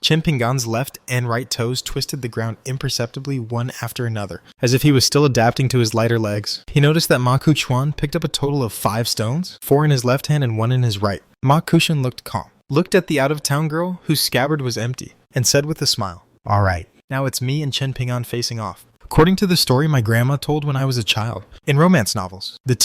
Chen Ping'an's left and right toes twisted the ground imperceptibly one after another, as if he was still adapting to his lighter legs. He noticed that Ma Kongquan picked up a total of 5 stones, 4 in his left hand and 1 in his right. Ma Kongquan looked calm, looked at the out-of-town girl whose scabbard was empty, and said with a smile, "All right, now it's me and Chen Ping'an facing off." According to the story my grandma told when I was a child, in romance novels, the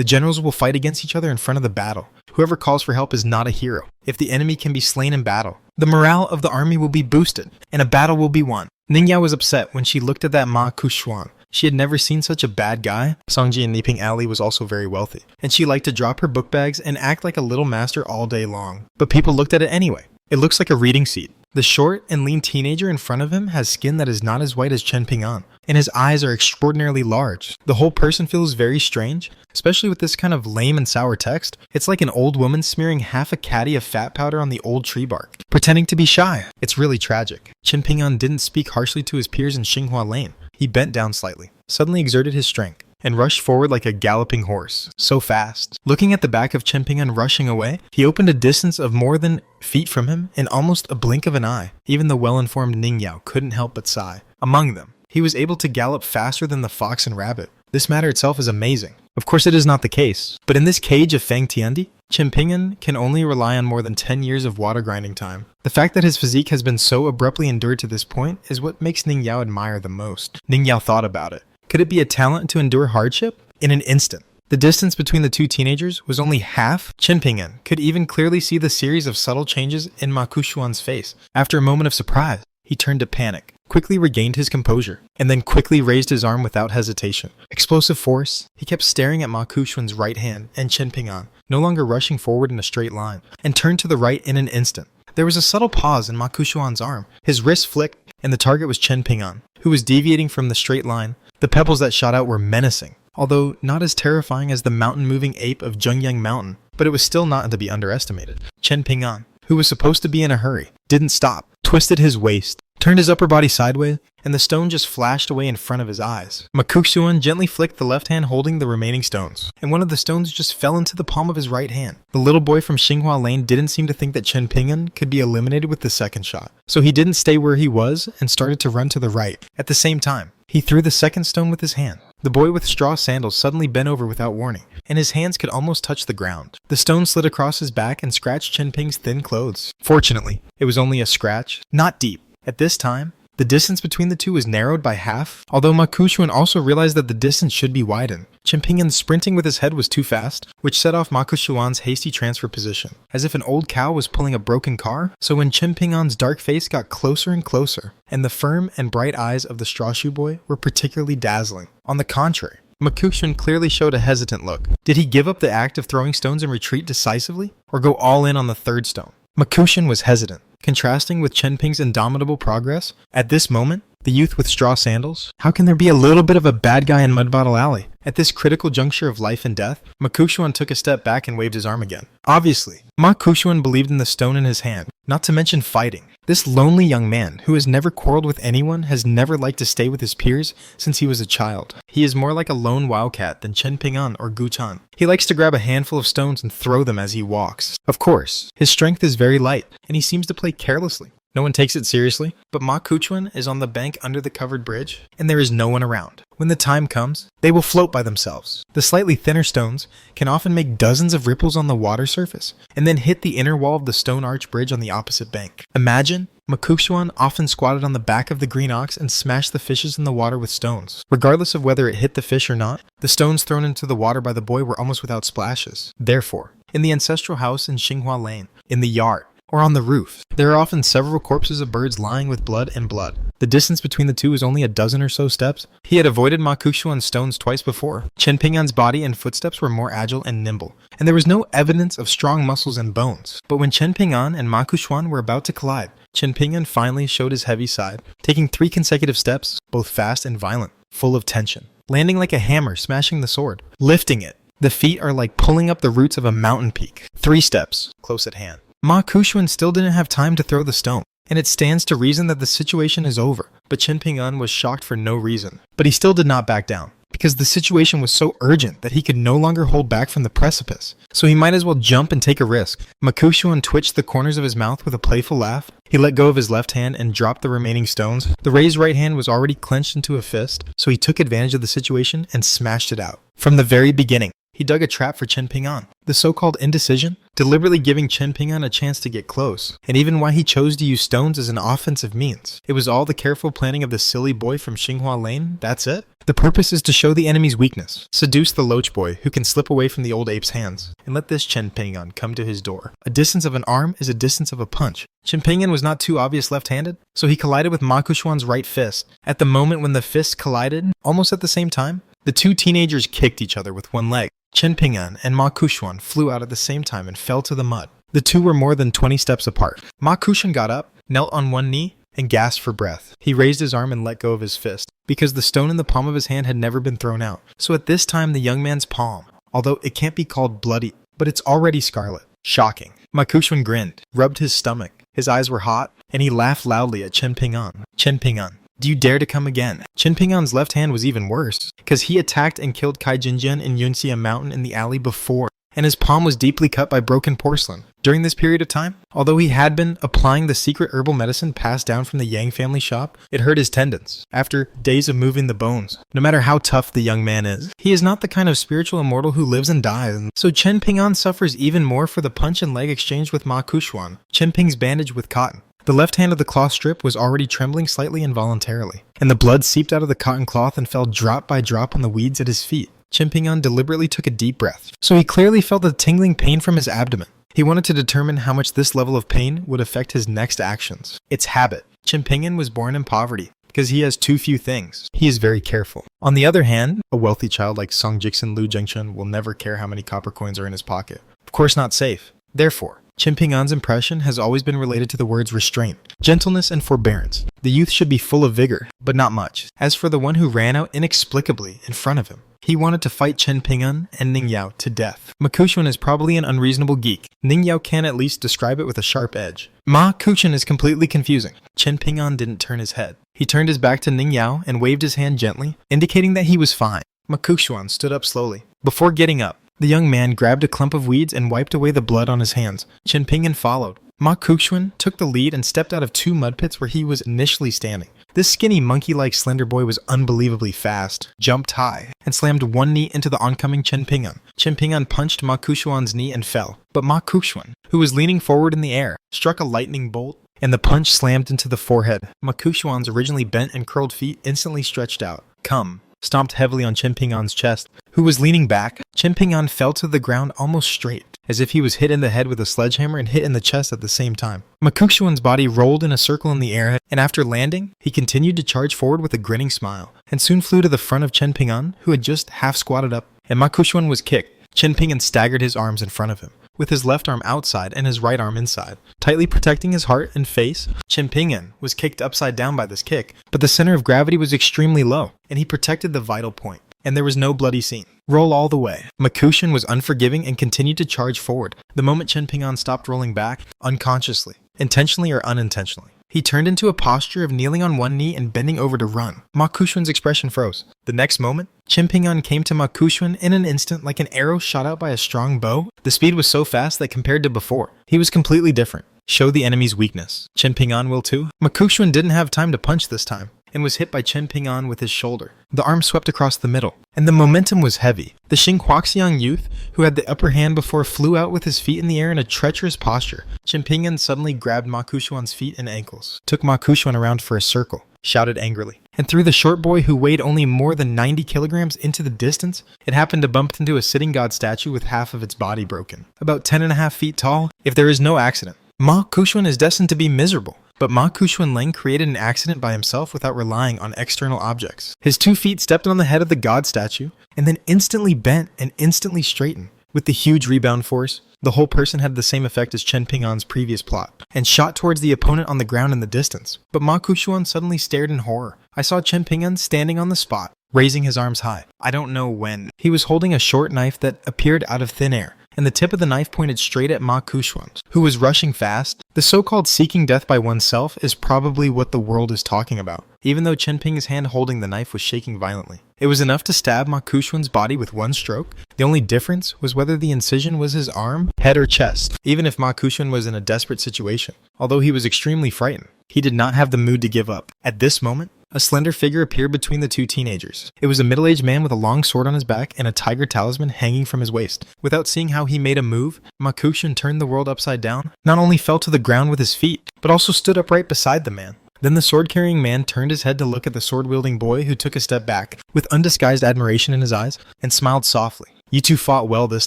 generals will fight against each other in front of the battle. Whoever calls for help is not a hero. If the enemy can be slain in battle, the morale of the army will be boosted, and a battle will be won. Ning Yao was upset when she looked at that Ma Kongquan. She had never seen such a bad guy. Songji and Niping Ali was also very wealthy, and she liked to drop her book bags and act like a little master all day long. But people looked at it anyway. It looks like a reading seat. The short and lean teenager in front of him has skin that is not as white as Chen Ping'an, and his eyes are extraordinarily large. The whole person feels very strange, especially with this kind of lame and sour text. It's like an old woman smearing half a caddy of fat powder on the old tree bark, pretending to be shy. It's really tragic. Chen Ping'an didn't speak harshly to his peers in Xinghua Lane. He bent down slightly, suddenly exerted his strength, and rushed forward like a galloping horse, so fast. Looking at the back of Chen Ping'an rushing away, he opened a distance of more than feet from him in almost a blink of an eye. Even the well-informed Ning Yao couldn't help but sigh. Among them, he was able to gallop faster than the fox and rabbit. This matter itself is amazing. Of course it is not the case, but in this cage of Fang Tiandi, Chen Ping'an can only rely on more than 10 years of water grinding time. The fact that his physique has been so abruptly endured to this point is what makes Ning Yao admire the most. Ning Yao thought about it. Could it be a talent to endure hardship? In an instant. The distance between the two teenagers was only half. Chen Ping'an could even clearly see the series of subtle changes in Ma Kongquan's face. After a moment of surprise, he turned to panic, quickly regained his composure, and then quickly raised his arm without hesitation. Explosive force. He kept staring at Ma Kongquan's right hand and Chen Ping'an, no longer rushing forward in a straight line, and turned to the right in an instant. There was a subtle pause in Ma Kongquan's arm. His wrist flicked, and the target was Chen Ping'an, who was deviating from the straight line. The pebbles that shot out were menacing, although not as terrifying as the mountain-moving ape of Zhengyang Mountain, but it was still not to be underestimated. Chen Ping'an, who was supposed to be in a hurry, didn't stop, twisted his waist, turned his upper body sideways, and the stone just flashed away in front of his eyes. Ma Kongquan gently flicked the left hand holding the remaining stones, and one of the stones just fell into the palm of his right hand. The little boy from Xinghua Lane didn't seem to think that Chen Ping'an could be eliminated with the second shot, so he didn't stay where he was and started to run to the right. At the same time, he threw the second stone with his hand. The boy with straw sandals suddenly bent over without warning, and his hands could almost touch the ground. The stone slid across his back and scratched Chen Ping's thin clothes. Fortunately, it was only a scratch, not deep. At this time, the distance between the two was narrowed by half, although Ma Kongquan also realized that the distance should be widened. Chen Ping'an sprinting with his head was too fast, which set off Ma Kongquan's hasty transfer position, as if an old cow was pulling a broken car. So when Chen Ping'an's dark face got closer and closer, and the firm and bright eyes of the straw shoe boy were particularly dazzling. On the contrary, Ma Kongquan clearly showed a hesitant look. Did he give up the act of throwing stones and retreat decisively, or go all in on the third stone? Ma Kongquan was hesitant, contrasting with Chen Ping's indomitable progress. At this moment, the youth with straw sandals, how can there be a little bit of a bad guy in Mud Bottle Alley? At this critical juncture of life and death, Ma Kongquan took a step back and waved his arm again. Obviously, Ma Kongquan believed in the stone in his hand, not to mention fighting. This lonely young man, who has never quarreled with anyone, has never liked to stay with his peers since he was a child. He is more like a lone wildcat than Chen Ping'an or Gu Chan. He likes to grab a handful of stones and throw them as he walks. Of course, his strength is very light, and he seems to play carelessly. No one takes it seriously, but Ma Kongquan is on the bank under the covered bridge, and there is no one around. When the time comes, they will float by themselves. The slightly thinner stones can often make dozens of ripples on the water surface, and then hit the inner wall of the stone arch bridge on the opposite bank. Imagine Ma Kongquan often squatted on the back of the green ox and smashed the fishes in the water with stones. Regardless of whether it hit the fish or not, the stones thrown into the water by the boy were almost without splashes. Therefore, in the ancestral house in Xinghua Lane, in the yard, or on the roof, there are often several corpses of birds lying with blood and blood. The distance between the two is only a dozen or so steps. He had avoided Ma Kongquan's stones twice before. Chen Ping'an's body and footsteps were more agile and nimble, and there was no evidence of strong muscles and bones. But when Chen Ping'an and Ma Kongquan were about to collide, Chen Ping'an finally showed his heavy side, taking 3 consecutive steps, both fast and violent, full of tension. Landing like a hammer, smashing the sword, lifting it. The feet are like pulling up the roots of a mountain peak. 3 steps, close at hand. Ma Kongquan still didn't have time to throw the stone, and it stands to reason that the situation is over. But Chen Ping'an was shocked for no reason. But he still did not back down. because the situation was so urgent that he could no longer hold back from the precipice. So he might as well jump and take a risk. Ma Kongquan twitched the corners of his mouth with a playful laugh. He let go of his left hand and dropped the remaining stones. The raised right hand was already clenched into a fist, so he took advantage of the situation and smashed it out. From the very beginning, he dug a trap for Chen Ping'an. The so-called indecision, deliberately giving Chen Ping'an a chance to get close, and even why he chose to use stones as an offensive means. It was all the careful planning of the silly boy from Xinghua Lane, that's it? The purpose is to show the enemy's weakness, seduce the loach boy who can slip away from the old ape's hands, and let this Chen Ping'an come to his door. A distance of an arm is a distance of a punch. Chen Ping'an was not too obvious left-handed, so he collided with Ma Kongquan's right fist. At the moment when the fists collided, almost at the same time, the two teenagers kicked each other with one leg. Chen Ping'an and Ma Kongquan flew out at the same time and fell to the mud. The two were more than 20 steps apart. Ma Kongquan got up, knelt on one knee, and gasped for breath. He raised his arm and let go of his fist, because the stone in the palm of his hand had never been thrown out. So at this time, the young man's palm, although it can't be called bloody, but it's already scarlet. Shocking. Ma Kongquan grinned, rubbed his stomach. His eyes were hot, and he laughed loudly at Chen Ping'an. Chen Ping'an, do you dare to come again? Chen Ping'an's left hand was even worse, because he attacked and killed Kai Jinjian in Yunxia Mountain in the alley before, and his palm was deeply cut by broken porcelain. During this period of time, although he had been applying the secret herbal medicine passed down from the Yang family shop, it hurt his tendons, after days of moving the bones. No matter how tough the young man is, he is not the kind of spiritual immortal who lives and dies, so Chen Ping'an suffers even more for the punch and leg exchanged with Ma Kongquan. Chen Ping's bandaged with cotton. The left hand of the cloth strip was already trembling slightly involuntarily, and the blood seeped out of the cotton cloth and fell drop by drop on the weeds at his feet. Chen Ping'an deliberately took a deep breath, so he clearly felt a tingling pain from his abdomen. He wanted to determine how much this level of pain would affect his next actions. It's habit. Chen Ping'an was born in poverty, because he has too few things. He is very careful. On the other hand, a wealthy child like Song Jixin Lu Zhengchun will never care how many copper coins are in his pocket. Of course not safe. Therefore, Chen Ping'an's impression has always been related to the words restraint, gentleness, and forbearance. The youth should be full of vigor, but not much. As for the one who ran out inexplicably in front of him, he wanted to fight Chen Ping'an and Ning Yao to death. Ma Kongquan is probably an unreasonable geek. Ning Yao can at least describe it with a sharp edge. Ma Kongquan is completely confusing. Chen Ping'an didn't turn his head. He turned his back to Ning Yao and waved his hand gently, indicating that he was fine. Ma Kongquan stood up slowly. Before getting up, the young man grabbed a clump of weeds and wiped away the blood on his hands. Chen Ping'an followed. Ma Kongquan took the lead and stepped out of two mud pits where he was initially standing. This skinny, monkey-like slender boy was unbelievably fast, jumped high, and slammed one knee into the oncoming Chen Ping'an. Chen Ping'an punched Ma Kongquan's knee and fell, but Ma Kongquan, who was leaning forward in the air, struck a lightning bolt, and the punch slammed into the forehead. Ma Kongquan's originally bent and curled feet instantly stretched out. Come. Stomped heavily on Chen Ping'an's chest, who was leaning back. Chen Ping'an fell to the ground almost straight, as if he was hit in the head with a sledgehammer and hit in the chest at the same time. Ma Kongquan's body rolled in a circle in the air, and after landing, he continued to charge forward with a grinning smile, and soon flew to the front of Chen Ping'an, who had just half squatted up, and Ma Kongquan was kicked. Chen Ping'an staggered his arms in front of him, with his left arm outside and his right arm inside, tightly protecting his heart and face. Chen Ping'an was kicked upside down by this kick, but the center of gravity was extremely low, and he protected the vital point, and there was no bloody scene. Roll all the way. Ma Kongquan was unforgiving and continued to charge forward. The moment Chen Ping'an stopped rolling back, unconsciously, intentionally or unintentionally, he turned into a posture of kneeling on one knee and bending over to run. Ma Kongquan's expression froze. The next moment, Chen Ping'an came to Ma Kongquan in an instant like an arrow shot out by a strong bow. The speed was so fast that compared to before, he was completely different. Show the enemy's weakness. Chen Ping'an will too. Ma Kongquan didn't have time to punch this time, and was hit by Chen Ping'an with his shoulder. The arm swept across the middle, and the momentum was heavy. The Xing Huaxiang youth, who had the upper hand before, flew out with his feet in the air in a treacherous posture. Chen Ping'an suddenly grabbed Ma Kongquan's feet and ankles, took Ma Kongquan around for a circle, shouted angrily, and threw the short boy who weighed only more than 90 kilograms into the distance. It happened to bump into a sitting god statue with half of its body broken, about 10.5 feet tall, if there is no accident. Ma Kongquan is destined to be miserable. But Ma Kongquan Leng created an accident by himself without relying on external objects. His 2 feet stepped on the head of the god statue, and then instantly bent and instantly straightened. With the huge rebound force, the whole person had the same effect as Chen Ping'an's previous plot, and shot towards the opponent on the ground in the distance. But Ma Kongquan suddenly stared in horror. I saw Chen Ping'an standing on the spot, raising his arms high. I don't know when. He was holding a short knife that appeared out of thin air, and the tip of the knife pointed straight at Ma Kongquan, who was rushing fast. The so-called seeking death by oneself is probably what the world is talking about. even though Chen Ping's hand holding the knife was shaking violently. It was enough to stab Ma Kongquan's body with one stroke. The only difference was whether the incision was his arm, head, or chest, even if Ma Kongquan was in a desperate situation. Although he was extremely frightened, he did not have the mood to give up. At this moment, a slender figure appeared between the two teenagers. It was a middle-aged man with a long sword on his back and a tiger talisman hanging from his waist. Without seeing how he made a move, Ma Kongquan turned the world upside down, not only fell to the ground with his feet, but also stood upright beside the man. Then the sword-carrying man turned his head to look at the sword-wielding boy, who took a step back, with undisguised admiration in his eyes, and smiled softly. "You two fought well this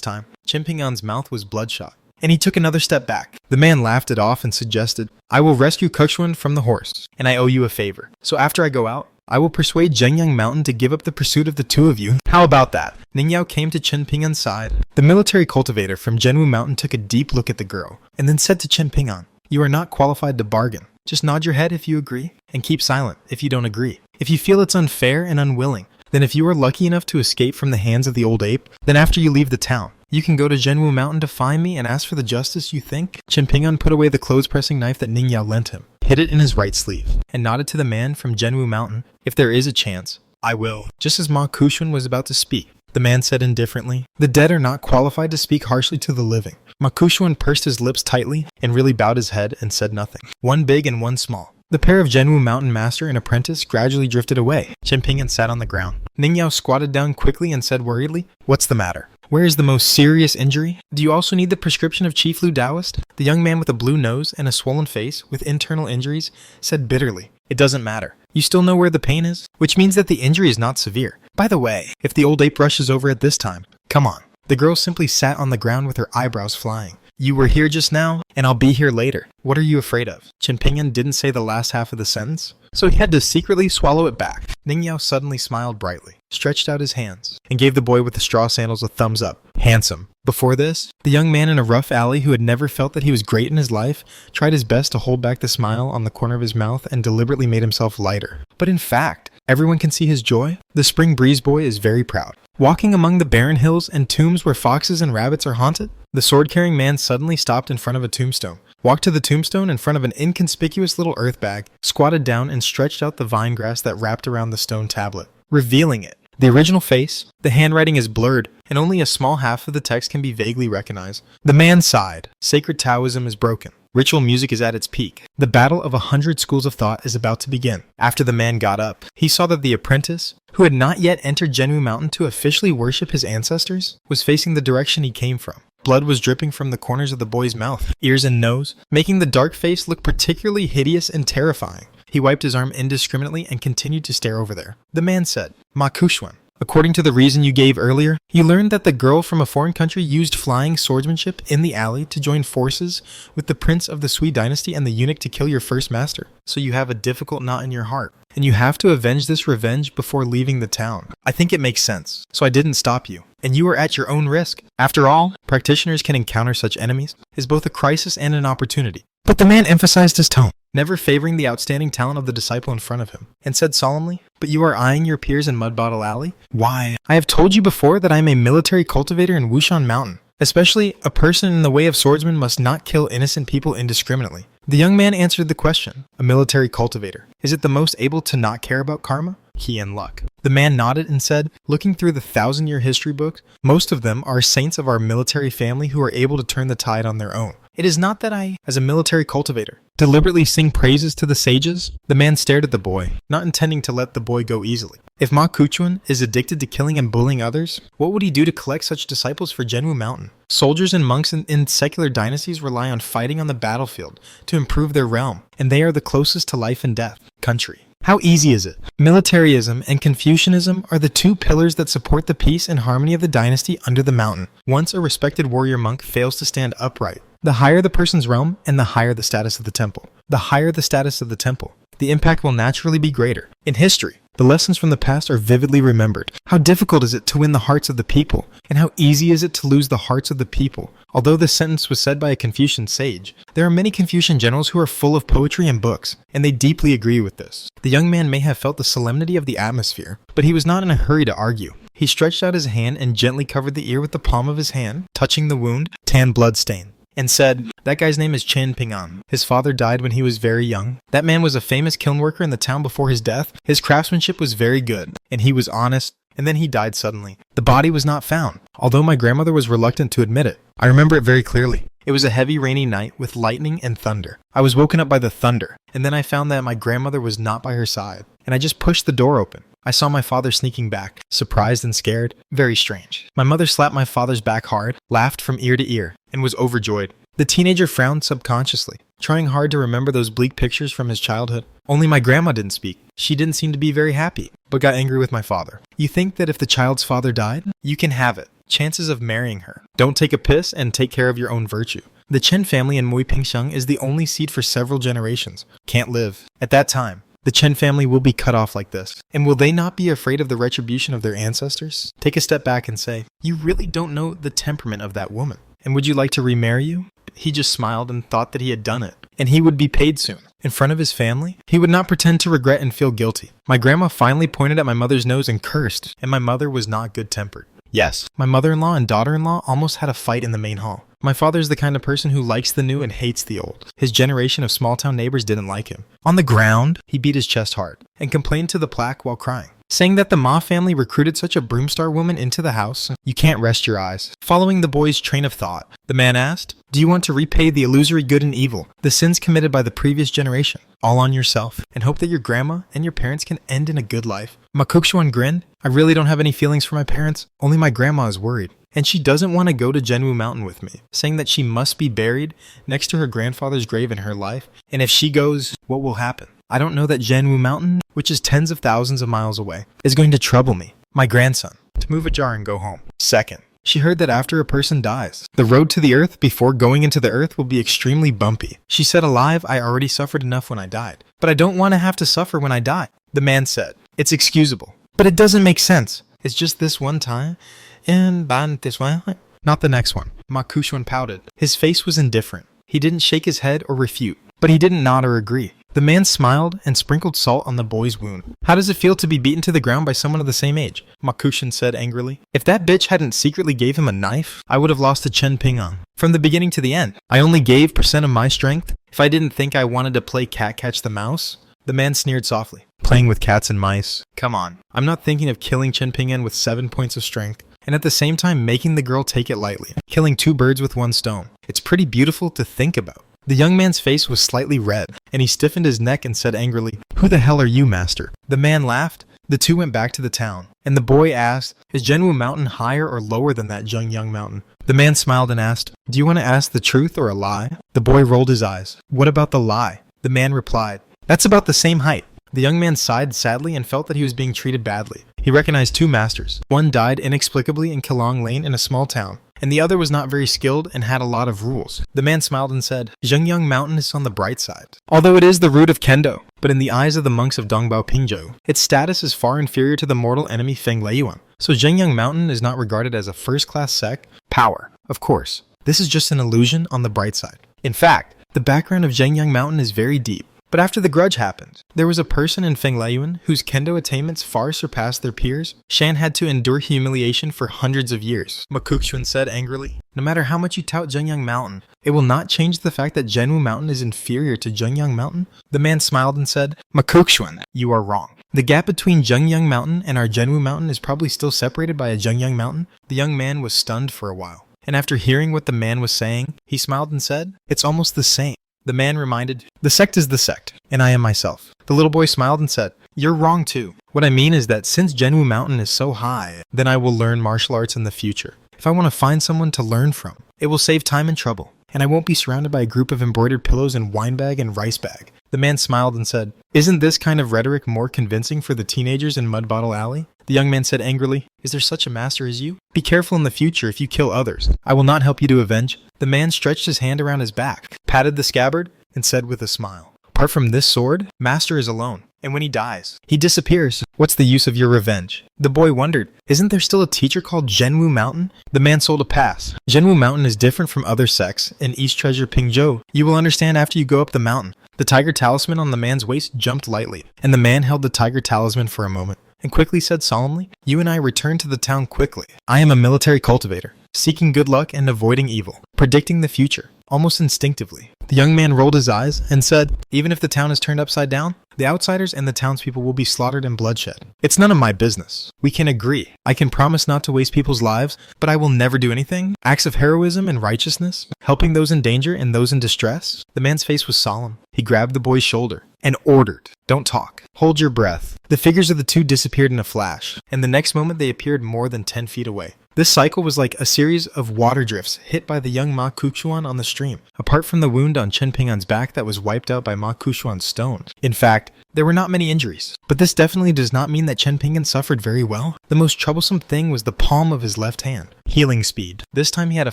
time." Chen Ping'an's mouth was bloodshot, and he took another step back. The man laughed it off and suggested, "I will rescue Kongquan from the horse, and I owe you a favor. So after I go out, I will persuade Zhengyang Mountain to give up the pursuit of the two of you. How about that?" Ning Yao came to Chen Ping'an's side. The military cultivator from Zhenwu Mountain took a deep look at the girl, and then said to Chen Ping'an, "You are not qualified to bargain. Just nod your head if you agree, and keep silent if you don't agree. If you feel it's unfair and unwilling, then if you are lucky enough to escape from the hands of the old ape, then after you leave the town, you can go to Zhenwu Mountain to find me and ask for the justice you think." Chen Ping'an put away the clothes-pressing knife that Ning Yao lent him, hid it in his right sleeve, and nodded to the man from Zhenwu Mountain, "If there is a chance, I will." Just as Ma Kongquan was about to speak, the man said indifferently, "The dead are not qualified to speak harshly to the living." Ma Kongquan pursed his lips tightly and really bowed his head and said nothing. One big and one small. The pair of Zhenwu Mountain master and apprentice gradually drifted away. Chen Ping'an sat on the ground. Ning Yao squatted down quickly and said worriedly, "What's the matter? Where is the most serious injury? Do you also need the prescription of Chief Lu Taoist?" The young man with a blue nose and a swollen face with internal injuries said bitterly, "It doesn't matter. You still know where the pain is, which means that the injury is not severe. By the way, if the old ape rushes over at this time, come on." The girl simply sat on the ground with her eyebrows flying. "You were here just now, and I'll be here later. What are you afraid of?" Chen Ping'an didn't say the last half of the sentence, so he had to secretly swallow it back. Ning Yao suddenly smiled brightly, stretched out his hands, and gave the boy with the straw sandals a thumbs up. Handsome. Before this, the young man in a rough alley who had never felt that he was great in his life tried his best to hold back the smile on the corner of his mouth and deliberately made himself lighter. But in fact, everyone can see his joy. The spring breeze boy is very proud. Walking among the barren hills and tombs where foxes and rabbits are haunted, the sword-carrying man suddenly stopped in front of a tombstone, walked to the tombstone in front of an inconspicuous little earth bag, squatted down and stretched out the vine grass that wrapped around the stone tablet, revealing it. The original face, the handwriting is blurred, and only a small half of the text can be vaguely recognized. The man sighed. Sacred Taoism is broken. Ritual music is at its peak. The battle of 100 schools of thought is about to begin. After the man got up, he saw that the apprentice, who had not yet entered Zhenwu Mountain to officially worship his ancestors, was facing the direction he came from. Blood was dripping from the corners of the boy's mouth, ears and nose, making the dark face look particularly hideous and terrifying. He wiped his arm indiscriminately and continued to stare over there. The man said, "Ma Kongquan, according to the reason you gave earlier, you learned that the girl from a foreign country used flying swordsmanship in the alley to join forces with the prince of the Sui dynasty and the eunuch to kill your first master. So you have a difficult knot in your heart, and you have to avenge this revenge before leaving the town. I think it makes sense, so I didn't stop you. And you are at your own risk. After all, practitioners can encounter such enemies as both a crisis and an opportunity." But the man emphasized his tone, never favoring the outstanding talent of the disciple in front of him, and said solemnly, "But you are eyeing your peers in Mud Bottle Alley? Why, I have told you before that I am a military cultivator in Wushan Mountain. Especially, a person in the way of swordsmen must not kill innocent people indiscriminately." The young man answered the question. A military cultivator. Is it the most able to not care about karma? He and luck. The man nodded and said, "Looking through the 1,000-year history books, most of them are saints of our military family who are able to turn the tide on their own. It is not that I, as a military cultivator, deliberately sing praises to the sages." The man stared at the boy, not intending to let the boy go easily. If Ma Kongquan is addicted to killing and bullying others, what would he do to collect such disciples for Zhenwu Mountain? Soldiers and monks in secular dynasties rely on fighting on the battlefield to improve their realm, and they are the closest to life and death. Country. How easy is it? Militarism and Confucianism are the two pillars that support the peace and harmony of the dynasty under the mountain. Once a respected warrior monk fails to stand upright, the higher the person's realm and the higher the status of the temple. The higher the status of the temple, the impact will naturally be greater. In history, the lessons from the past are vividly remembered. How difficult is it to win the hearts of the people, and how easy is it to lose the hearts of the people? Although this sentence was said by a Confucian sage, there are many Confucian generals who are full of poetry and books, and they deeply agree with this. The young man may have felt the solemnity of the atmosphere, but he was not in a hurry to argue. He stretched out his hand and gently covered the ear with the palm of his hand, touching the wound, tan blood stain. and said, "That guy's name is Chen Ping'an. His father died when he was very young. That man was a famous kiln worker in the town before his death. His craftsmanship was very good, and he was honest, and then he died suddenly. The body was not found, although my grandmother was reluctant to admit it. I remember it very clearly. It was a heavy rainy night with lightning and thunder. I was woken up by the thunder, and then I found that my grandmother was not by her side, and I just pushed the door open. I saw my father sneaking back, surprised and scared. Very strange. My mother slapped my father's back hard, laughed from ear to ear, and was overjoyed. The teenager frowned subconsciously, trying hard to remember those bleak pictures from his childhood. Only my grandma didn't speak. She didn't seem to be very happy, but got angry with my father. You think that if the child's father died, you can have it. Chances of marrying her. Don't take a piss and take care of your own virtue. The Chen family in Mui Pingxiang is the only seed for several generations. Can't live. At that time, the Chen family will be cut off like this. And will they not be afraid of the retribution of their ancestors? Take a step back and say, you really don't know the temperament of that woman. And would you like to remarry you? He just smiled and thought that he had done it. And he would be paid soon. In front of his family, he would not pretend to regret and feel guilty. My grandma finally pointed at my mother's nose and cursed, and my mother was not good-tempered. Yes, my mother-in-law and daughter-in-law almost had a fight in the main hall. My father is the kind of person who likes the new and hates the old. His generation of small-town neighbors didn't like him. On the ground, he beat his chest hard and complained to the plaque while crying, saying that the Ma family recruited such a broomstar woman into the house. You can't rest your eyes. Following the boy's train of thought, the man asked, do you want to repay the illusory good and evil, the sins committed by the previous generation, all on yourself, and hope that your grandma and your parents can end in a good life? Ma Kukchuan grinned. I really don't have any feelings for my parents, only my grandma is worried. And she doesn't want to go to Zhenwu Mountain with me, saying that she must be buried next to her grandfather's grave in her life, and if she goes, what will happen? I don't know that Zhenwu Mountain, which is tens of thousands of miles away, is going to trouble me, my grandson, to move a jar and go home. Second, she heard that after a person dies, the road to the earth before going into the earth will be extremely bumpy. She said, alive, I already suffered enough when I died, but I don't want to have to suffer when I die. The man said, it's excusable, but it doesn't make sense. It's just this one time. And this one, not the next one. Ma Kukchuan pouted. His face was indifferent. He didn't shake his head or refute, but he didn't nod or agree. The man smiled and sprinkled salt on the boy's wound. How does it feel to be beaten to the ground by someone of the same age? Ma Kukchuan said angrily. If that bitch hadn't secretly gave him a knife, I would have lost to Chen Ping'an. From the beginning to the end, I only gave % of my strength. If I didn't think I wanted to play cat catch the mouse, the man sneered softly. Playing with cats and mice. Come on. I'm not thinking of killing Chen Ping'an with 7 points of strength, and at the same time making the girl take it lightly, killing 2 birds with 1 stone. It's pretty beautiful to think about. The young man's face was slightly red, and he stiffened his neck and said angrily, who the hell are you, master? The man laughed. The two went back to the town, and the boy asked, is Zhenwu Mountain higher or lower than that Zhengyang Mountain? The man smiled and asked, do you want to ask the truth or a lie? The boy rolled his eyes. What about the lie? The man replied, that's about the same height. The young man sighed sadly and felt that he was being treated badly. He recognized 2 masters. One died inexplicably in Kelong Lane in a small town, and the other was not very skilled and had a lot of rules. The man smiled and said, Zhengyang Mountain is on the bright side. Although it is the root of Kendo, but in the eyes of the monks of Dongbao Pingzhou, its status is far inferior to the mortal enemy Feng Leiyuan. So Zhengyang Mountain is not regarded as a first-class sect. Power, of course. This is just an illusion on the bright side. In fact, the background of Zhengyang Mountain is very deep. But after the grudge happened, there was a person in Feng Leiyuan whose kendo attainments far surpassed their peers. Shan had to endure humiliation for hundreds of years. Ma Kukchuan said angrily, no matter how much you tout Zhengyang Mountain, it will not change the fact that Zhenwu Mountain is inferior to Zhengyang Mountain. The man smiled and said, Ma Kukchuan, you are wrong. The gap between Zhengyang Mountain and our Zhenwu Mountain is probably still separated by a Zhengyang Mountain. The young man was stunned for a while, and after hearing what the man was saying, he smiled and said, it's almost the same. The man reminded, the sect is the sect, and I am myself. The little boy smiled and said, you're wrong too. What I mean is that since Zhenwu Mountain is so high, then I will learn martial arts in the future. If I want to find someone to learn from, it will save time and trouble, and I won't be surrounded by a group of embroidered pillows and wine bag and rice bag. The man smiled and said, isn't this kind of rhetoric more convincing for the teenagers in Mud Bottle Alley? The young man said angrily, is there such a master as you? Be careful in the future if you kill others. I will not help you to avenge. The man stretched his hand around his back, patted the scabbard, and said with a smile, apart from this sword, master is alone, and when he dies, he disappears. What's the use of your revenge? The boy wondered, isn't there still a teacher called Zhenwu Mountain? The man sold a pass. Zhenwu Mountain is different from other sects in East Treasure Pingzhou. You will understand after you go up the mountain. The tiger talisman on the man's waist jumped lightly, and the man held the tiger talisman for a moment, and quickly said solemnly, you and I return to the town quickly. I am a military cultivator, seeking good luck and avoiding evil, predicting the future. almost instinctively. The young man rolled his eyes and said, "Even if the town is turned upside down, the outsiders and the townspeople will be slaughtered and bloodshed. It's none of my business. We can agree. I can promise not to waste people's lives, but I will never do anything. Acts of heroism and righteousness, helping those in danger and those in distress." The man's face was solemn. He grabbed the boy's shoulder and ordered, "Don't talk. Hold your breath." The figures of the two disappeared in a flash, and the next moment they appeared more than 10 feet away. This cycle was like a series of water drifts hit by the young Ma Kuchuan on the stream, apart from the wound on Chen Ping'an's back that was wiped out by Ma Kuchuan's stone. In fact, there were not many injuries, but this definitely does not mean that Chen Ping'an suffered very well. The most troublesome thing was the palm of his left hand. Healing speed. This time he had a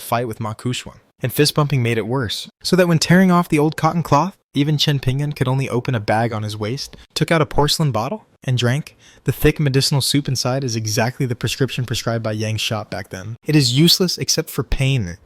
fight with Ma Kuchuan, and fist bumping made it worse, so that when tearing off the old cotton cloth, even Chen Ping'an could only open a bag on his waist, took out a porcelain bottle, and drank. The thick medicinal soup inside is exactly the prescription prescribed by Yang's shop back then. It is useless except for pain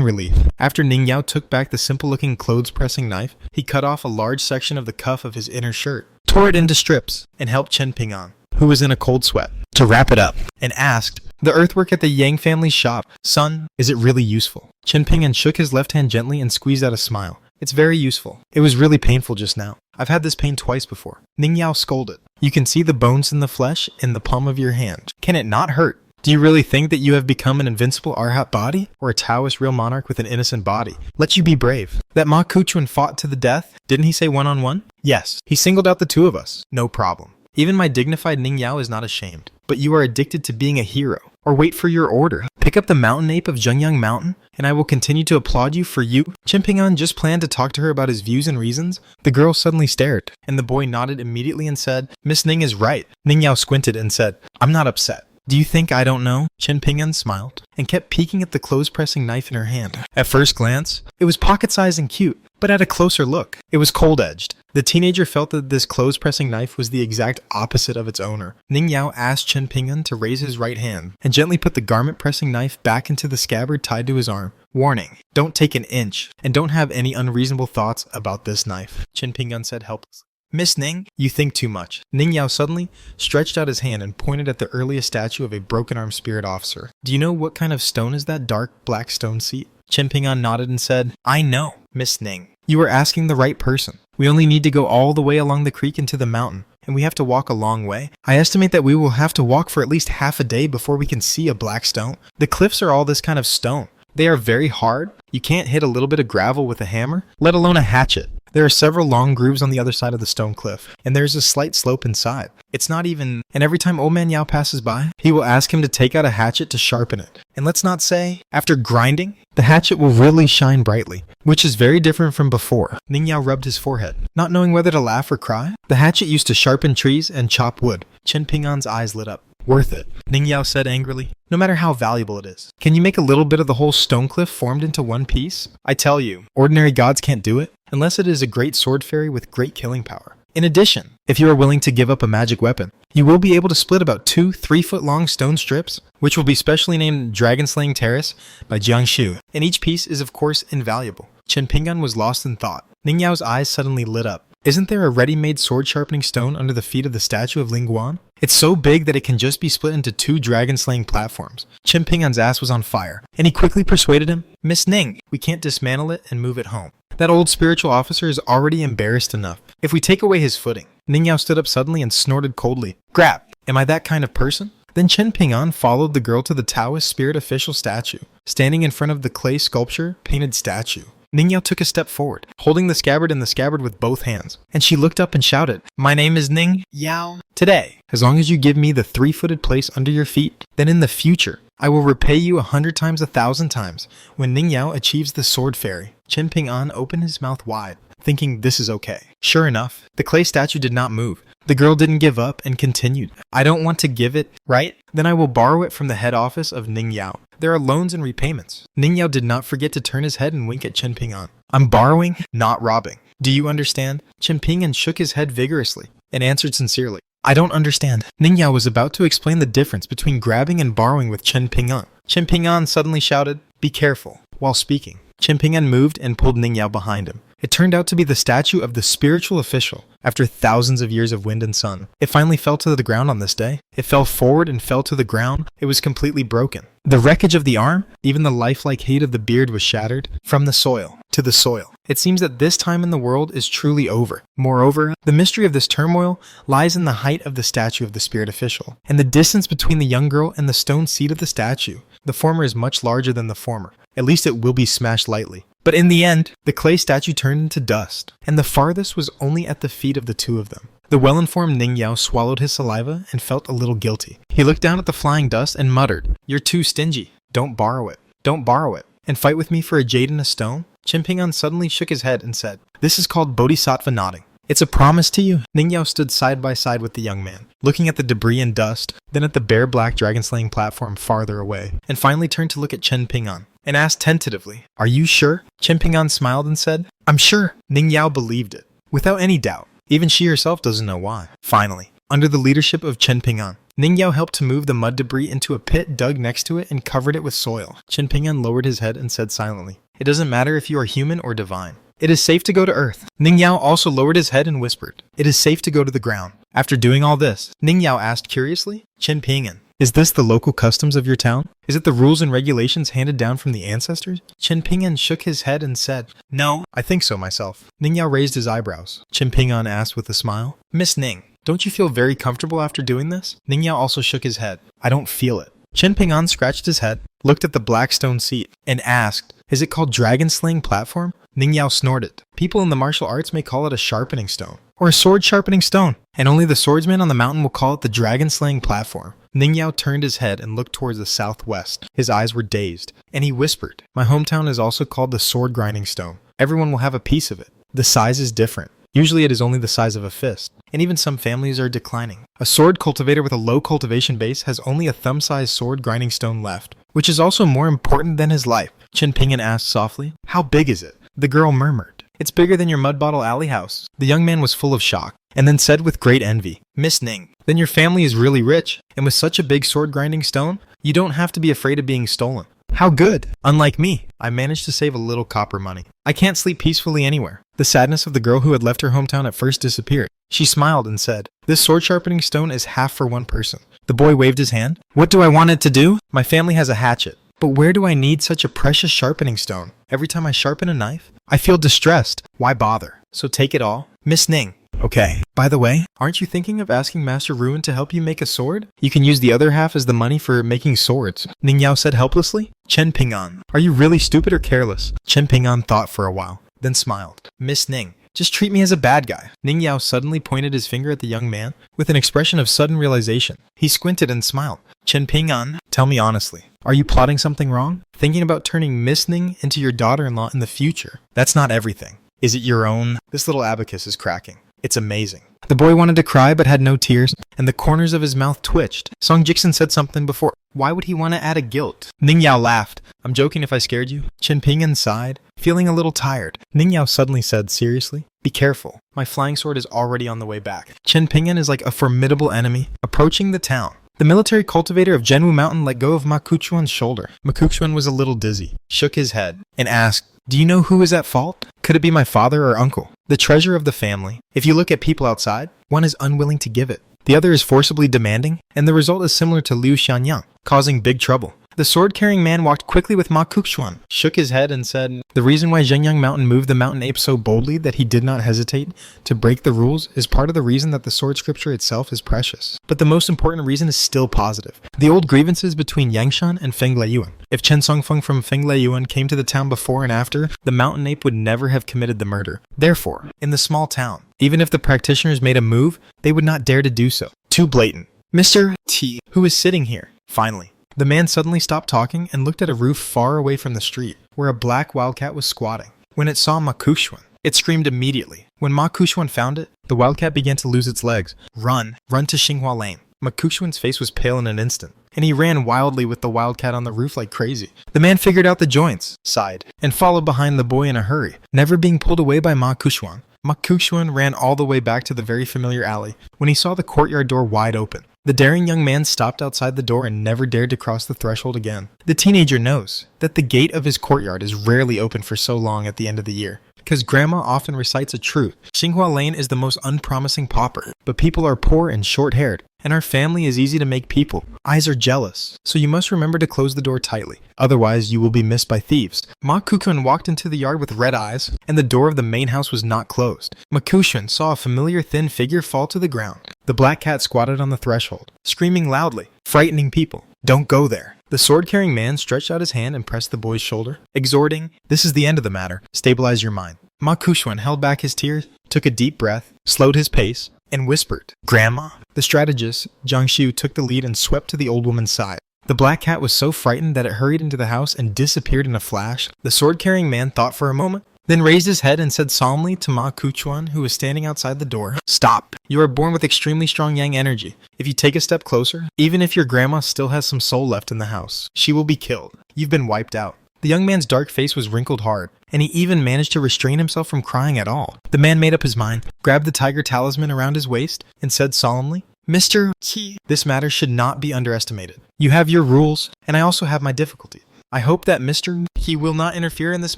relief. After Ning Yao took back the simple-looking clothes-pressing knife, he cut off a large section of the cuff of his inner shirt, tore it into strips, and helped Chen Ping'an, who was in a cold sweat, to wrap it up, and asked, "The earthwork at the Yang family's shop, son, is it really useful?" Chen Ping'an shook his left hand gently and squeezed out a smile. "It's very useful. It was really painful just now. I've had this pain twice before." Ning Yao scolded. "You can see the bones in the flesh in the palm of your hand. Can it not hurt? Do you really think that you have become an invincible Arhat body? Or a Taoist real monarch with an innocent body? Let you be brave. That Ma Kuchuan fought to the death? Didn't he say 1-on-1? Yes. He singled out the two of us. No problem. Even my dignified Ning Yao is not ashamed. But you are addicted to being a hero. Or wait for your order. Pick up the mountain ape of Zhengyang Mountain, and I will continue to applaud you for you." Chen Ping'an just planned to talk to her about his views and reasons. The girl suddenly stared, and the boy nodded immediately and said, "Miss Ning is right." Ning Yao squinted and said, "I'm not upset. Do you think I don't know?" Chen Ping'an smiled, and kept peeking at the clothes-pressing knife in her hand. At first glance, it was pocket-sized and cute, but at a closer look, it was cold-edged. The teenager felt that this clothes-pressing knife was the exact opposite of its owner. Ning Yao asked Chen Ping'an to raise his right hand, and gently put the garment-pressing knife back into the scabbard tied to his arm. "Warning, don't take an inch, and don't have any unreasonable thoughts about this knife," Chen Ping'an said helplessly. "Miss Ning, you think too much." Ning Yao suddenly stretched out his hand and pointed at the earliest statue of a broken-armed spirit officer. "Do you know what kind of stone is that dark black stone seat?" Chen Ping'an nodded and said, "I know, Miss Ning. You are asking the right person. We only need to go all the way along the creek into the mountain, and we have to walk a long way. I estimate that we will have to walk for at least half a day before we can see a black stone. The cliffs are all this kind of stone. They are very hard. You can't hit a little bit of gravel with a hammer, let alone a hatchet. There are several long grooves on the other side of the stone cliff, and there's a slight slope inside. It's not even... And every time Old Man Yao passes by, he will ask him to take out a hatchet to sharpen it. And let's not say, after grinding, the hatchet will really shine brightly, which is very different from before." Ning Yao rubbed his forehead, not knowing whether to laugh or cry. The hatchet used to sharpen trees and chop wood. Chen Ping'an's eyes lit up. "Worth it," Ning Yao said angrily. "No matter how valuable it is. Can you make a little bit of the whole stone cliff formed into one piece? I tell you, ordinary gods can't do it, unless it is a great sword fairy with great killing power. In addition, if you are willing to give up a magic weapon, you will be able to split about 2 3-foot-long stone strips, which will be specially named Dragon Slaying Terrace by Jiang Shu, and each piece is of course invaluable." Chen Ping'an was lost in thought. Ning Yao's eyes suddenly lit up. Isn't there a ready-made sword-sharpening stone under the feet of the statue of Ling Guan? It's so big that it can just be split into 2 dragon-slaying platforms. Chen Ping'an's ass was on fire, and he quickly persuaded him, "Miss Ning, we can't dismantle it and move it home. That old spiritual officer is already embarrassed enough. If we take away his footing..." Ning Yao stood up suddenly and snorted coldly. "Grab! Am I that kind of person?" Then Chen Ping'an followed the girl to the Taoist spirit official statue, standing in front of the clay sculpture painted statue. Ning Yao took a step forward, holding the scabbard in the scabbard with both hands, and she looked up and shouted, "My name is Ning Yao. Today, as long as you give me the 3-footed place under your feet, then in the future, I will repay you 100 times 1,000 times when Ning Yao achieves the sword fairy." Chen Ping'an opened his mouth wide, thinking this is okay. Sure enough, the clay statue did not move. The girl didn't give up and continued, "I don't want to give it, right? Then I will borrow it from the head office of Ning Yao. There are loans and repayments." Ning Yao did not forget to turn his head and wink at Chen Ping'an. "I'm borrowing, not robbing. Do you understand?" Chen Ping'an shook his head vigorously and answered sincerely, "I don't understand." Ning Yao was about to explain the difference between grabbing and borrowing with Chen Ping'an. Chen Ping'an suddenly shouted, "Be careful," while speaking. Chen Ping'an moved and pulled Ning Yao behind him, It turned out to be the statue of the spiritual official. After thousands of years of wind and sun, it finally fell to the ground on this day. It fell forward and fell to the ground. It was completely broken. The wreckage of the arm, even the lifelike heat of the beard was shattered. From the soil to the soil. It seems that this time in the world is truly over. Moreover, the mystery of this turmoil lies in the height of the statue of the spirit official, and the distance between the young girl and the stone seat of the statue. The former is much larger than the former. At least it will be smashed lightly. But in the end, the clay statue turned into dust, and the farthest was only at the feet of the two of them. The well-informed Ning Yao swallowed his saliva and felt a little guilty. He looked down at the flying dust and muttered, "You're too stingy. Don't borrow it. Don't borrow it. And fight with me for a jade and a stone?" Chen Ping'an suddenly shook his head and said, "This is called Bodhisattva nodding. It's a promise to you." Ning Yao stood side by side with the young man, looking at the debris and dust, then at the bare black dragon-slaying platform farther away, and finally turned to look at Chen Ping'an and asked tentatively, "Are you sure?" Chen Ping'an smiled and said, "I'm sure." Ning Yao believed it, without any doubt. Even she herself doesn't know why. Finally, under the leadership of Chen Ping'an, Ning Yao helped to move the mud debris into a pit dug next to it and covered it with soil. Chen Ping'an lowered his head and said silently, "It doesn't matter if you are human or divine. It is safe to go to earth." Ning Yao also lowered his head and whispered, "It is safe to go to the ground." After doing all this, Ning Yao asked curiously, "Chen Ping'an, is this the local customs of your town? Is it the rules and regulations handed down from the ancestors?" Chen Ping'an shook his head and said, "No, I think so myself." Ning Yao raised his eyebrows. Chen Ping'an asked with a smile, "Miss Ning, don't you feel very comfortable after doing this?" Ning Yao also shook his head. "I don't feel it." Chen Ping'an scratched his head, looked at the black stone seat, and asked, "Is it called dragon slaying platform?" Ning Yao snorted. "People in the martial arts may call it a sharpening stone, or a sword sharpening stone, and only the swordsman on the mountain will call it the dragon slaying platform." Ning Yao turned his head and looked towards the southwest. His eyes were dazed, and he whispered, "My hometown is also called the sword grinding stone. Everyone will have a piece of it. The size is different. Usually it is only the size of a fist, and even some families are declining. A sword cultivator with a low cultivation base has only a thumb-sized sword grinding stone left, which is also more important than his life." Chen Ping'an asked softly, "How big is it?" The girl murmured, "It's bigger than your mud bottle alley house." The young man was full of shock, and then said with great envy, "Miss Ning, then your family is really rich, and with such a big sword grinding stone, you don't have to be afraid of being stolen. How good! Unlike me, I managed to save a little copper money. I can't sleep peacefully anywhere." The sadness of the girl who had left her hometown at first disappeared. She smiled and said, "This sword sharpening stone is half for one person." The boy waved his hand. "What do I want it to do? My family has a hatchet. But where do I need such a precious sharpening stone? Every time I sharpen a knife, I feel distressed. Why bother? So take it all. Miss Ning." "Okay. By the way, aren't you thinking of asking Master Ruin to help you make a sword? You can use the other half as the money for making swords," Ning Yao said helplessly. "Chen Ping'an, are you really stupid or careless?" Chen Ping'an thought for a while, then smiled. "Miss Ning, just treat me as a bad guy." Ning Yao suddenly pointed his finger at the young man with an expression of sudden realization. He squinted and smiled. "Chen Ping'an, tell me honestly, are you plotting something wrong? Thinking about turning Miss Ning into your daughter-in-law in the future? That's not everything. Is it your own?" This little abacus is cracking. It's amazing. The boy wanted to cry but had no tears, and the corners of his mouth twitched. Song Jiksen said something before. Why would he want to add a guilt? Ning Yao laughed. "I'm joking if I scared you." Chen Ping'an sighed, feeling a little tired. Ning Yao suddenly said seriously, "Be careful. My flying sword is already on the way back." Chen Ping'an is like a formidable enemy approaching the town. The military cultivator of Zhenwu Mountain let go of Ma Kuchuan's shoulder. Ma Kuchuan was a little dizzy, shook his head, and asked, "Do you know who is at fault? Could it be my father or uncle? The treasure of the family. If you look at people outside, one is unwilling to give it. The other is forcibly demanding, and the result is similar to Liu Xianyang, causing big trouble." The sword-carrying man walked quickly with Ma Kuchuan, shook his head and said, "The reason why Zhenyang Mountain moved the mountain ape so boldly that he did not hesitate to break the rules is part of the reason that the sword scripture itself is precious. But the most important reason is still positive. The old grievances between Yangshan and Feng Leiyuan. If Chen Songfeng from Feng Leiyuan came to the town before and after, the mountain ape would never have committed the murder. Therefore, in the small town, even if the practitioners made a move, they would not dare to do so. Too blatant. Mr. T, who is sitting here?" Finally, the man suddenly stopped talking and looked at a roof far away from the street, where a black wildcat was squatting. When it saw Ma Kuchuan, it screamed immediately. When Ma Kuchuan found it, the wildcat began to lose its legs. Run to Xinghua Lane." Ma Kuchuan's face was pale in an instant, and he ran wildly with the wildcat on the roof like crazy. The man figured out the joints, sighed, and followed behind the boy in a hurry, never being pulled away by Ma Kuchuan. Ma Kuchuan ran all the way back to the very familiar alley when he saw the courtyard door wide open. The daring young man stopped outside the door and never dared to cross the threshold again. The teenager knows that the gate of his courtyard is rarely open for so long at the end of the year. because grandma often recites a truth. Xinghua Lane is the most unpromising pauper, but people are poor and short-haired, and our family is easy to make people. Eyes are jealous, so you must remember to close the door tightly. Otherwise, you will be missed by thieves. Ma Kuchun walked into the yard with red eyes, and the door of the main house was not closed. Ma Kuchun saw a familiar thin figure fall to the ground. The black cat squatted on the threshold, screaming loudly, frightening people. Don't go there. The sword-carrying man stretched out his hand and pressed the boy's shoulder, exhorting, "This is the end of the matter. Stabilize your mind." Ma Kuchun held back his tears, took a deep breath, slowed his pace, and whispered, "Grandma?" The strategist, Jiang Xiu, took the lead and swept to the old woman's side. The black cat was so frightened that it hurried into the house and disappeared in a flash. The sword-carrying man thought for a moment, then raised his head and said solemnly to Ma Kuchun, who was standing outside the door, "Stop. You are born with extremely strong yang energy. If you take a step closer, even if your grandma still has some soul left in the house, she will be killed. You've been wiped out." The young man's dark face was wrinkled hard, and he even managed to restrain himself from crying at all. The man made up his mind, grabbed the tiger talisman around his waist, and said solemnly, "Mr. Qi, this matter should not be underestimated. You have your rules, and I also have my difficulty. I hope that Mr. Qi will not interfere in this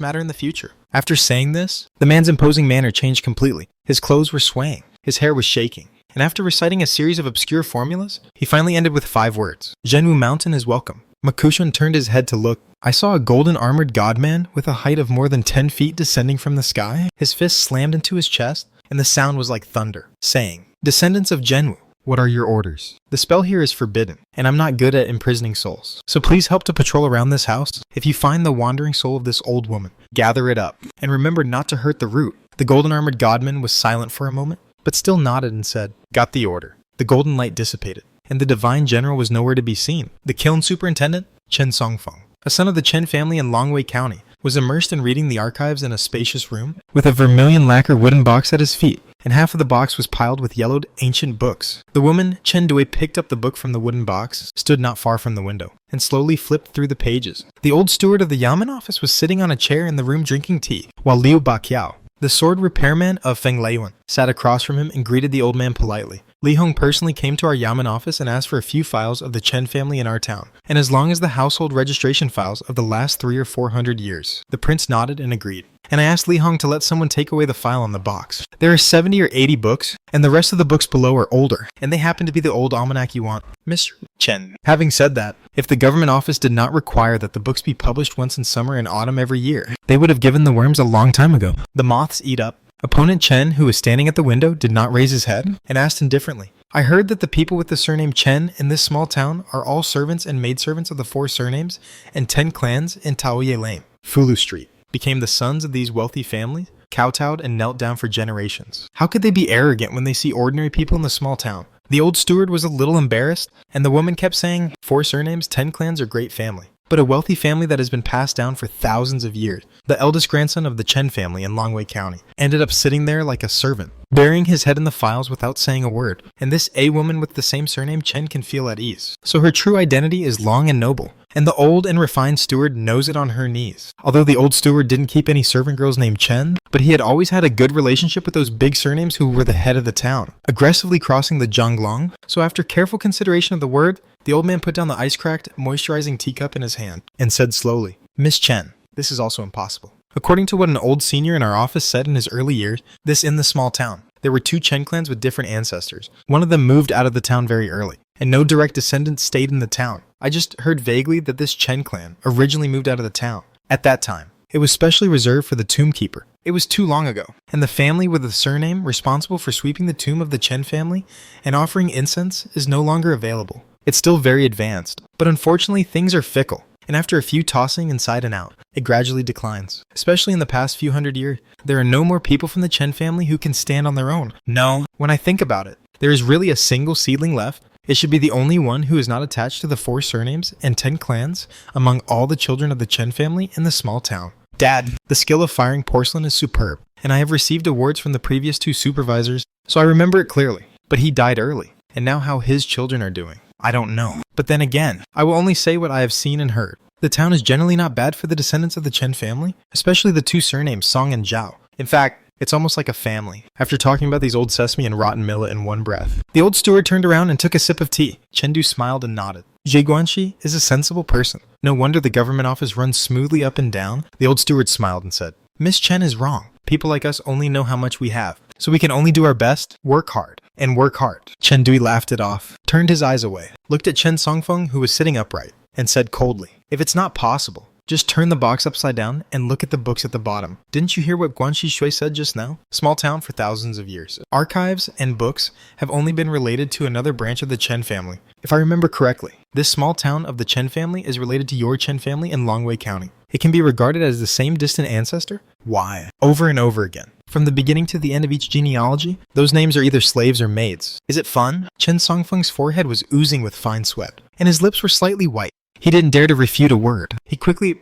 matter in the future." After saying this, the man's imposing manner changed completely. His clothes were swaying, his hair was shaking, and after reciting a series of obscure formulas, he finally ended with 5 words. "Zhenwu Mountain is welcome." Ma Kuchun turned his head to look. I saw a golden armored godman with a height of more than 10 feet descending from the sky. His fist slammed into his chest, and the sound was like thunder, saying, "Descendants of Zhenwu, what are your orders? The spell here is forbidden, and I'm not good at imprisoning souls. So please help to patrol around this house. If you find the wandering soul of this old woman, gather it up, and remember not to hurt the root." The golden armored godman was silent for a moment, but still nodded and said, "Got the order." The golden light dissipated, and the divine general was nowhere to be seen. The kiln superintendent, Chen Songfeng, a son of the Chen family in Longwei County, was immersed in reading the archives in a spacious room with a vermilion lacquer wooden box at his feet, and half of the box was piled with yellowed ancient books. The woman, Chen Dui, picked up the book from the wooden box, stood not far from the window, and slowly flipped through the pages. The old steward of the Yamen office was sitting on a chair in the room drinking tea, while Liu Baqiao, the sword repairman of Feng Leiyuan, sat across from him and greeted the old man politely. Li Hong personally came to our Yamen office and asked for a few files of the Chen family in our town, and as long as the household registration files of the last 300 or 400 years. The prince nodded and agreed, and I asked Li Hong to let someone take away the file on the box. There are 70 or 80 books, and the rest of the books below are older, and they happen to be the old almanac you want, Mr. Chen. Having said that, if the government office did not require that the books be published once in summer and autumn every year, they would have given the worms a long time ago. The moths eat up. Opponent Chen, who was standing at the window, did not raise his head and asked indifferently, "I heard that the people with the surname Chen in this small town are all servants and maidservants of the 4 surnames and 10 clans in Taoye Lane, Fulu Street, became the sons of these wealthy families, kowtowed and knelt down for generations. How could they be arrogant when they see ordinary people in the small town?" The old steward was a little embarrassed, and the woman kept saying, 4 surnames, 10 clans are great family, but a wealthy family that has been passed down for thousands of years. The eldest grandson of the Chen family in Longwei County ended up sitting there like a servant, burying his head in the files without saying a word, and this A woman with the same surname Chen can feel at ease. So her true identity is long and noble, and the old and refined steward knows it on her knees. Although the old steward didn't keep any servant girls named Chen, but he had always had a good relationship with those big surnames who were the head of the town, aggressively crossing the Zhonglong. So after careful consideration of the word, the old man put down the ice-cracked, moisturizing teacup in his hand and said slowly, "Miss Chen, this is also impossible." According to what an old senior in our office said in his early years, in the small town, there were 2 Chen clans with different ancestors. One of them moved out of the town very early, and no direct descendants stayed in the town. I just heard vaguely that this Chen clan originally moved out of the town. At that time, it was specially reserved for the tomb keeper. It was too long ago, and the family with the surname responsible for sweeping the tomb of the Chen family and offering incense is no longer available. It's still very advanced, but unfortunately things are fickle, and after a few tossing inside and out, it gradually declines. Especially in the past few hundred years, there are no more people from the Chen family who can stand on their own. No, when I think about it, there is really a single seedling left. It should be the only one who is not attached to the 4 surnames and 10 clans among all the children of the Chen family in the small town. Dad, the skill of firing porcelain is superb, and I have received awards from the previous 2 supervisors, so I remember it clearly. But he died early, and now how his children are doing, I don't know. But then again, I will only say what I have seen and heard. The town is generally not bad for the descendants of the Chen family, especially the 2 surnames Song and Zhao. In fact, it's almost like a family, after talking about these old sesame and rotten millet in one breath. The old steward turned around and took a sip of tea. Chengdu smiled and nodded. Zhe Guanxi is a sensible person. No wonder the government office runs smoothly up and down. The old steward smiled and said, "Miss Chen is wrong. People like us only know how much we have, so we can only do our best, work hard, and work hard. Chen Dui laughed it off, turned his eyes away, looked at Chen Songfeng, who was sitting upright, and said coldly, "If it's not possible, just turn the box upside down and look at the books at the bottom. Didn't you hear what Guanxi Shui said just now? Small town for thousands of years. Archives and books have only been related to another branch of the Chen family. If I remember correctly, this small town of the Chen family is related to your Chen family in Longwei County. It can be regarded as the same distant ancestor? Why? Over and over again. From the beginning to the end of each genealogy, those names are either slaves or maids. Is it fun?" Chen Songfeng's forehead was oozing with fine sweat, and his lips were slightly white. He didn't dare to refute a word. He quickly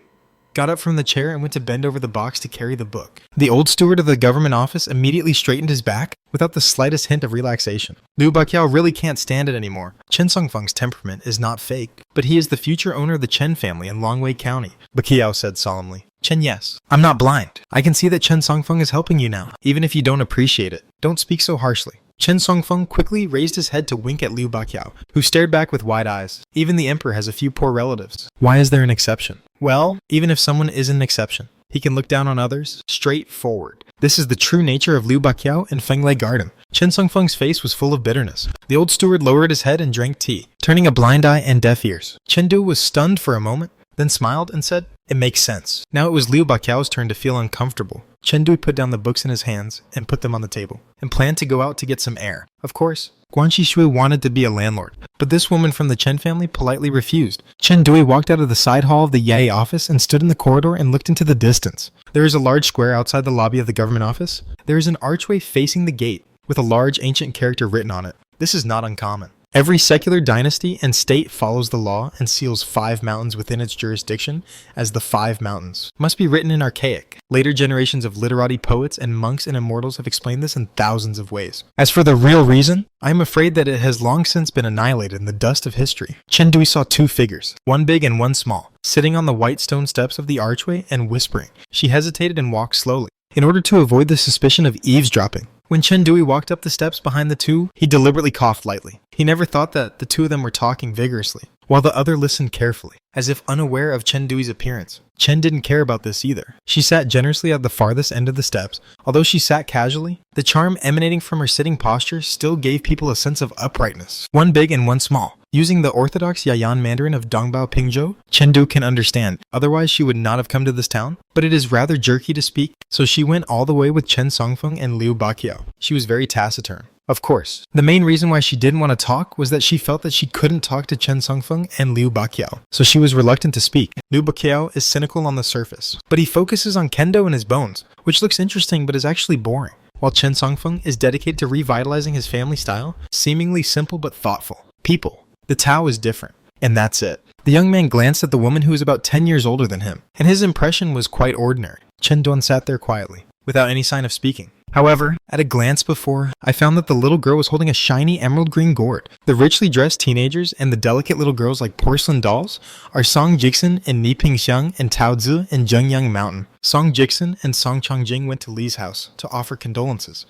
got up from the chair and went to bend over the box to carry the book. The old steward of the government office immediately straightened his back without the slightest hint of relaxation. Liu Baqiao really can't stand it anymore. Chen Songfeng's temperament is not fake, but he is the future owner of the Chen family in Longwei County, Baqiao said solemnly. "Chen, yes. I'm not blind. I can see that Chen Songfeng is helping you now, even if you don't appreciate it. Don't speak so harshly." Chen Songfeng quickly raised his head to wink at Liu Baqiao, who stared back with wide eyes. Even the emperor has a few poor relatives. Why is there an exception? Well, even if someone is an exception, he can look down on others straightforward. This is the true nature of Liu Baqiao and Fenglei Garden. Chen Songfeng's face was full of bitterness. The old steward lowered his head and drank tea, turning a blind eye and deaf ears. Chen Du was stunned for a moment, then smiled and said, "It makes sense." Now it was Liu Baqiao's turn to feel uncomfortable. Chen Dui put down the books in his hands and put them on the table, and planned to go out to get some air. Of course, Guanxi Shui wanted to be a landlord, but this woman from the Chen family politely refused. Chen Dui walked out of the side hall of the Yai office and stood in the corridor and looked into the distance. There is a large square outside the lobby of the government office. There is an archway facing the gate, with a large ancient character written on it. This is not uncommon. Every secular dynasty and state follows the law and seals 5 mountains within its jurisdiction as the 5 mountains. Must be written in archaic. Later generations of literati, poets, and monks and immortals have explained this in thousands of ways. As for the real reason, I am afraid that it has long since been annihilated in the dust of history. Chen Dui saw 2 figures, one big and one small, sitting on the white stone steps of the archway and whispering. She hesitated and walked slowly, in order to avoid the suspicion of eavesdropping. When Chen Dui walked up the steps behind the two, he deliberately coughed lightly. He never thought that the two of them were talking vigorously, while the other listened carefully, as if unaware of Chen Dui's appearance. Chen didn't care about this either. She sat generously at the farthest end of the steps. Although she sat casually, the charm emanating from her sitting posture still gave people a sense of uprightness. One big and one small. Using the orthodox Yayan Mandarin of Dongbao Pingzhou, Chen Du can understand. Otherwise, she would not have come to this town. But it is rather jerky to speak, so she went all the way with Chen Songfeng and Liu Baqiao. She was very taciturn. Of course, the main reason why she didn't want to talk was that she felt that she couldn't talk to Chen Songfeng and Liu Baqiao, so she was reluctant to speak. Liu Baqiao is cynical on the surface, but he focuses on kendo and his bones, which looks interesting but is actually boring, while Chen Songfeng is dedicated to revitalizing his family style, seemingly simple but thoughtful. People. The Tao is different, and that's it. The young man glanced at the woman who was about 10 years older than him, and his impression was quite ordinary. Chen Duan sat there quietly, without any sign of speaking. However, at a glance before, I found that the little girl was holding a shiny emerald green gourd. The richly dressed teenagers and the delicate little girls like porcelain dolls are Song Jixin and Ni Pingxiang and Tao Zi in Zhengyang Mountain. Song Jixin and Song Changjing went to Li's house to offer condolences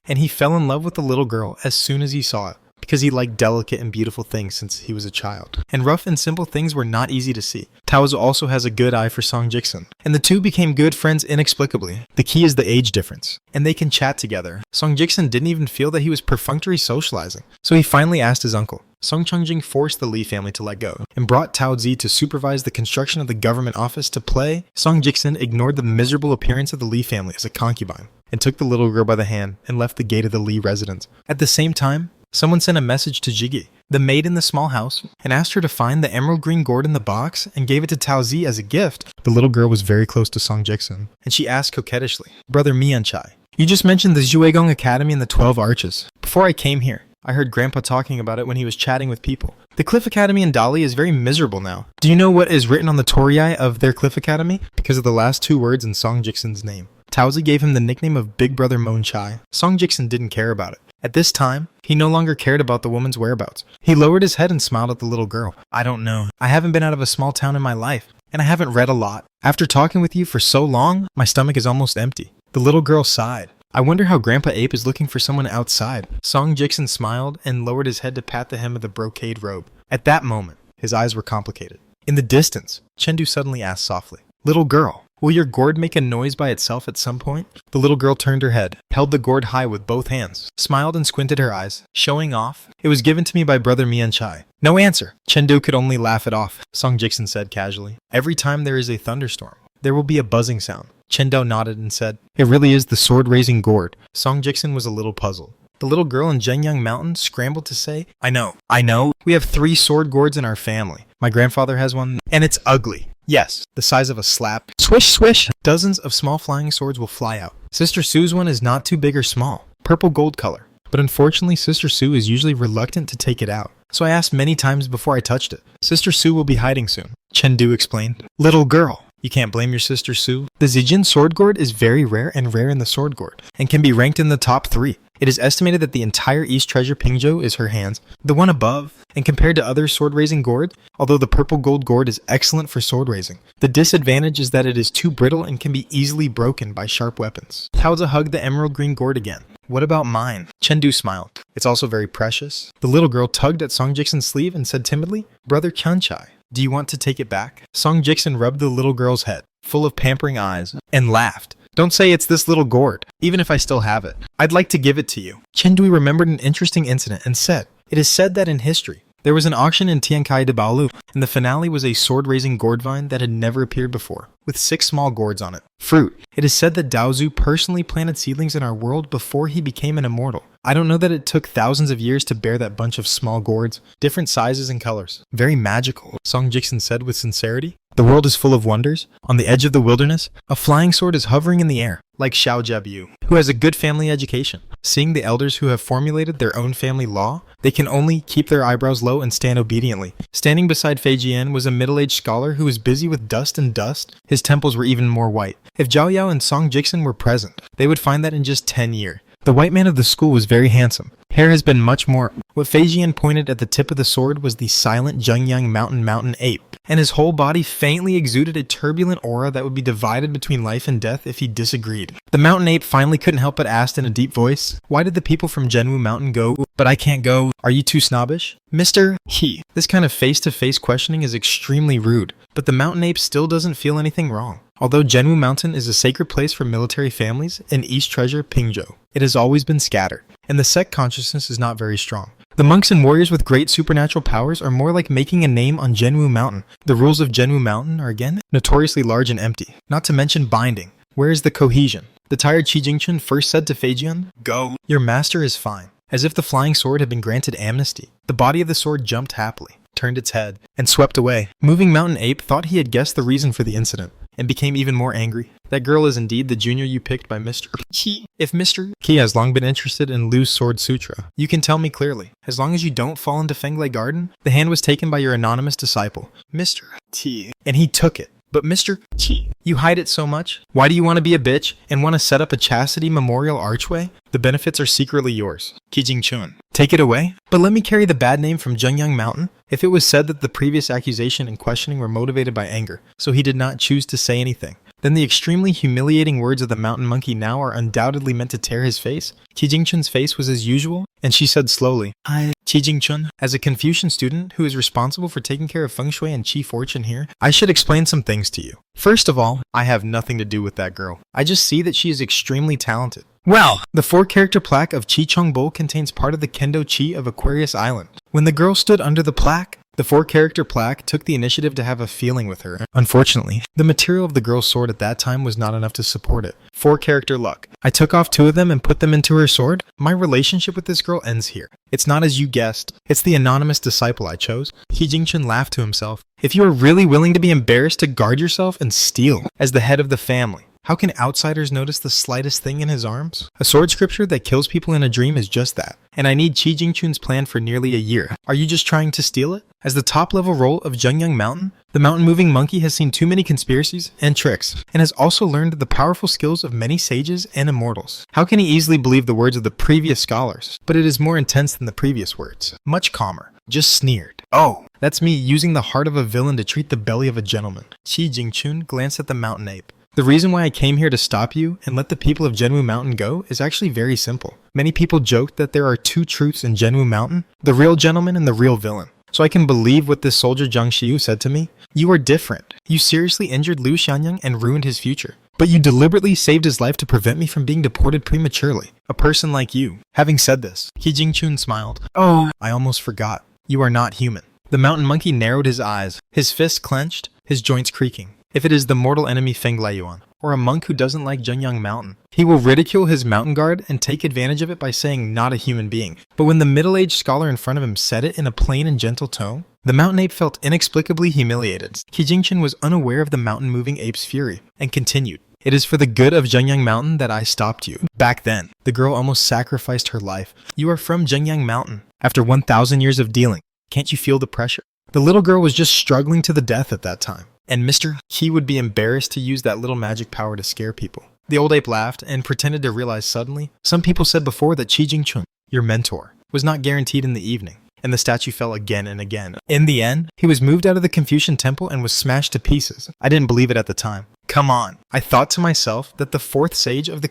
and he fell in love with the little girl as soon as he saw it, because he liked delicate and beautiful things since he was a child. And rough and simple things were not easy to see. Taozu also has a good eye for Song Jixin, and the two became good friends inexplicably. The key is the age difference, and they can chat together. Song Jixin didn't even feel that he was perfunctory socializing, so he finally asked his uncle. Song Changjing forced the Li family to let go, and brought Tao Zi to supervise the construction of the government office to play. Song Jixin ignored the miserable appearance of the Li family as a concubine, and took the little girl by the hand and left the gate of the Li residence. At the same time, someone sent a message to Jigi, the maid in the small house, and asked her to find the emerald green gourd in the box and gave it to Tao Zi as a gift. The little girl was very close to Song Jixin, and she asked coquettishly, "Brother Mianchai, you just mentioned the Zhuegong Academy and the 12 Arches. Before I came here, I heard Grandpa talking about it when he was chatting with people. The Cliff Academy in Dali is very miserable now. Do you know what is written on the Toriai of their Cliff Academy? Because of the last 2 words in Song Jixin's name. Tao Zi gave him the nickname of Big Brother Monchai. Song Jixin didn't care about it. At this time, he no longer cared about the woman's whereabouts. He lowered his head and smiled at the little girl. I don't know. I haven't been out of a small town in my life, and I haven't read a lot. After talking with you for so long, my stomach is almost empty." The little girl sighed. "I wonder how Grandpa Ape is looking for someone outside." Song Jixin smiled and lowered his head to pat the hem of the brocade robe. At that moment, his eyes were complicated. In the distance, Chen Du suddenly asked softly, "Little girl, Will your gourd make a noise by itself at some point? The little girl turned her head, held the gourd high with both hands, smiled and squinted her eyes, showing off. It was given to me by brother Mian Chai. No answer. Chengdu could only laugh it off, Song Jiksen said casually. Every time there is a thunderstorm, there will be a buzzing sound. Chengdu nodded and said, it really is the sword-raising gourd. Song Jiksen was a little puzzled. The little girl in Zhengyang Mountain scrambled to say, I know. We have 3 sword gourds in our family. My grandfather has one, and it's ugly. Yes, the size of a slap. Swish, swish. Dozens of small flying swords will fly out. Sister Sue's one is not too big or small. Purple gold color. But unfortunately, Sister Sue is usually reluctant to take it out. So I asked many times before I touched it. Sister Sue will be hiding soon, Chengdu explained. Little girl. You can't blame your sister Sue. The Zijin sword gourd is very rare and rare in the sword gourd, and can be ranked in the top 3. It is estimated that the entire East Treasure Pingzhou is her hands, the one above, and compared to other sword-raising gourds, although the purple gold gourd is excellent for sword-raising, the disadvantage is that it is too brittle and can be easily broken by sharp weapons. Taozi hugged the emerald green gourd again. What about mine? Chengdu smiled. It's also very precious. The little girl tugged at Song Jiksen's sleeve and said timidly, Brother Chunchai, do you want to take it back? Song Jiksen rubbed the little girl's head, full of pampering eyes, and laughed. Don't say it's this little gourd, even if I still have it. I'd like to give it to you. Chengdu remembered an interesting incident and said, it is said that in history, there was an auction in Tiankai de Baolu, and the finale was a sword-raising gourd vine that had never appeared before, with 6 small gourds on it. Fruit. It is said that Daozu personally planted seedlings in our world before he became an immortal. I don't know that it took thousands of years to bear that bunch of small gourds, different sizes and colors. Very magical, Song Jiksen said with sincerity. The world is full of wonders. On the edge of the wilderness, a flying sword is hovering in the air, like Xiao Jiabiu, who has a good family education. Seeing the elders who have formulated their own family law, they can only keep their eyebrows low and stand obediently. Standing beside Fei Jian was a middle-aged scholar who was busy with dust and dust. His temples were even more white. If Zhao Yao and Song Jiksen were present, they would find that in just 10 years. The white man of the school was very handsome. Hair has been much more. What Fei Jian pointed at the tip of the sword was the silent Zhengyang mountain ape, and his whole body faintly exuded a turbulent aura that would be divided between life and death if he disagreed. The mountain ape finally couldn't help but ask in a deep voice, why did the people from Zhenwu Mountain go, but I can't go? Are you too snobbish? Mr. He. This kind of face-to-face questioning is extremely rude, but the mountain ape still doesn't feel anything wrong. Although Zhenwu Mountain is a sacred place for military families in East Treasure Pingzhou, it has always been scattered, and the sect consciousness is not very strong. The monks and warriors with great supernatural powers are more like making a name on Zhenwu Mountain. The rules of Zhenwu Mountain are again notoriously large and empty, not to mention binding. Where is the cohesion? The tired Qi Jingchun first said to Fei Jian, Go. Your master is fine. As if the flying sword had been granted amnesty, the body of the sword jumped happily, turned its head, and swept away. Moving Mountain Ape thought he had guessed the reason for the incident, and became even more angry. That girl is indeed the junior you picked by Mr. Qi. If Mr. Qi has long been interested in Lu's Sword Sutra, you can tell me clearly. As long as you don't fall into Fenglei Garden, the hand was taken by your anonymous disciple, Mr. Qi, and he took it. But Mr. Qi, you hide it so much? Why do you want to be a bitch and want to set up a chastity memorial archway? The benefits are secretly yours. Qi Jingchun. Take it away? But let me carry the bad name from Zhengyang Mountain? If it was said that the previous accusation and questioning were motivated by anger, so he did not choose to say anything, then the extremely humiliating words of the mountain monkey now are undoubtedly meant to tear his face. Qi Jingchun's face was as usual, and she said slowly, Qi Jingchun, as a Confucian student who is responsible for taking care of feng shui and qi fortune here, I should explain some things to you. First of all, I have nothing to do with that girl. I just see that she is extremely talented. Well, the 4-character plaque of Qi Chongbo contains part of the Kendo Qi of Aquarius Island. When the girl stood under the plaque, the 4-character plaque took the initiative to have a feeling with her. Unfortunately, the material of the girl's sword at that time was not enough to support it. 4-character luck. I took off 2 of them and put them into her sword. My relationship with this girl ends here. It's not as you guessed. It's the anonymous disciple I chose. Qi Jingchun laughed to himself. If you are really willing to be embarrassed to guard yourself and steal as the head of the family, how can outsiders notice the slightest thing in his arms? A sword scripture that kills people in a dream is just that. And I need Qi Jingchun's plan for nearly a year. Are you just trying to steal it? As the top-level role of Zhengyang Mountain, the mountain-moving monkey has seen too many conspiracies and tricks, and has also learned the powerful skills of many sages and immortals. How can he easily believe the words of the previous scholars? But it is more intense than the previous words. Much calmer. Just sneered. Oh, that's me using the heart of a villain to treat the belly of a gentleman. Qi Jingchun glanced at the mountain ape. The reason why I came here to stop you and let the people of Zhenwu Mountain go is actually very simple. Many people joke that there are 2 truths in Zhenwu Mountain, the real gentleman and the real villain. so I can believe what this soldier Zhang Xiu said to me. You are different. You seriously injured Liu Xianyang and ruined his future. But you deliberately saved his life to prevent me from being deported prematurely. A person like you. Having said this, Qi Jingchun smiled. Oh, I almost forgot. You are not human. The mountain monkey narrowed his eyes, his fists clenched, his joints creaking. If it is the mortal enemy Feng Liuyuan, or a monk who doesn't like Zhengyang Mountain, he will ridicule his mountain guard and take advantage of it by saying not a human being. But when the middle-aged scholar in front of him said it in a plain and gentle tone, the mountain ape felt inexplicably humiliated. Qi Jingchun was unaware of the mountain-moving ape's fury, and continued. It is for the good of Zhengyang Mountain that I stopped you. Back then, the girl almost sacrificed her life. You are from Zhengyang Mountain. After 1,000 years of dealing, can't you feel the pressure? The little girl was just struggling to the death at that time. And Mr. He would be embarrassed to use that little magic power to scare people. The old ape laughed and pretended to realize suddenly, some people said before that Qi Jingchun, your mentor, was not guaranteed in the evening. And the statue fell again and again. In the end, he was moved out of the Confucian temple and was smashed to pieces. I didn't believe it at the time. Come on. I thought to myself that the fourth sage of the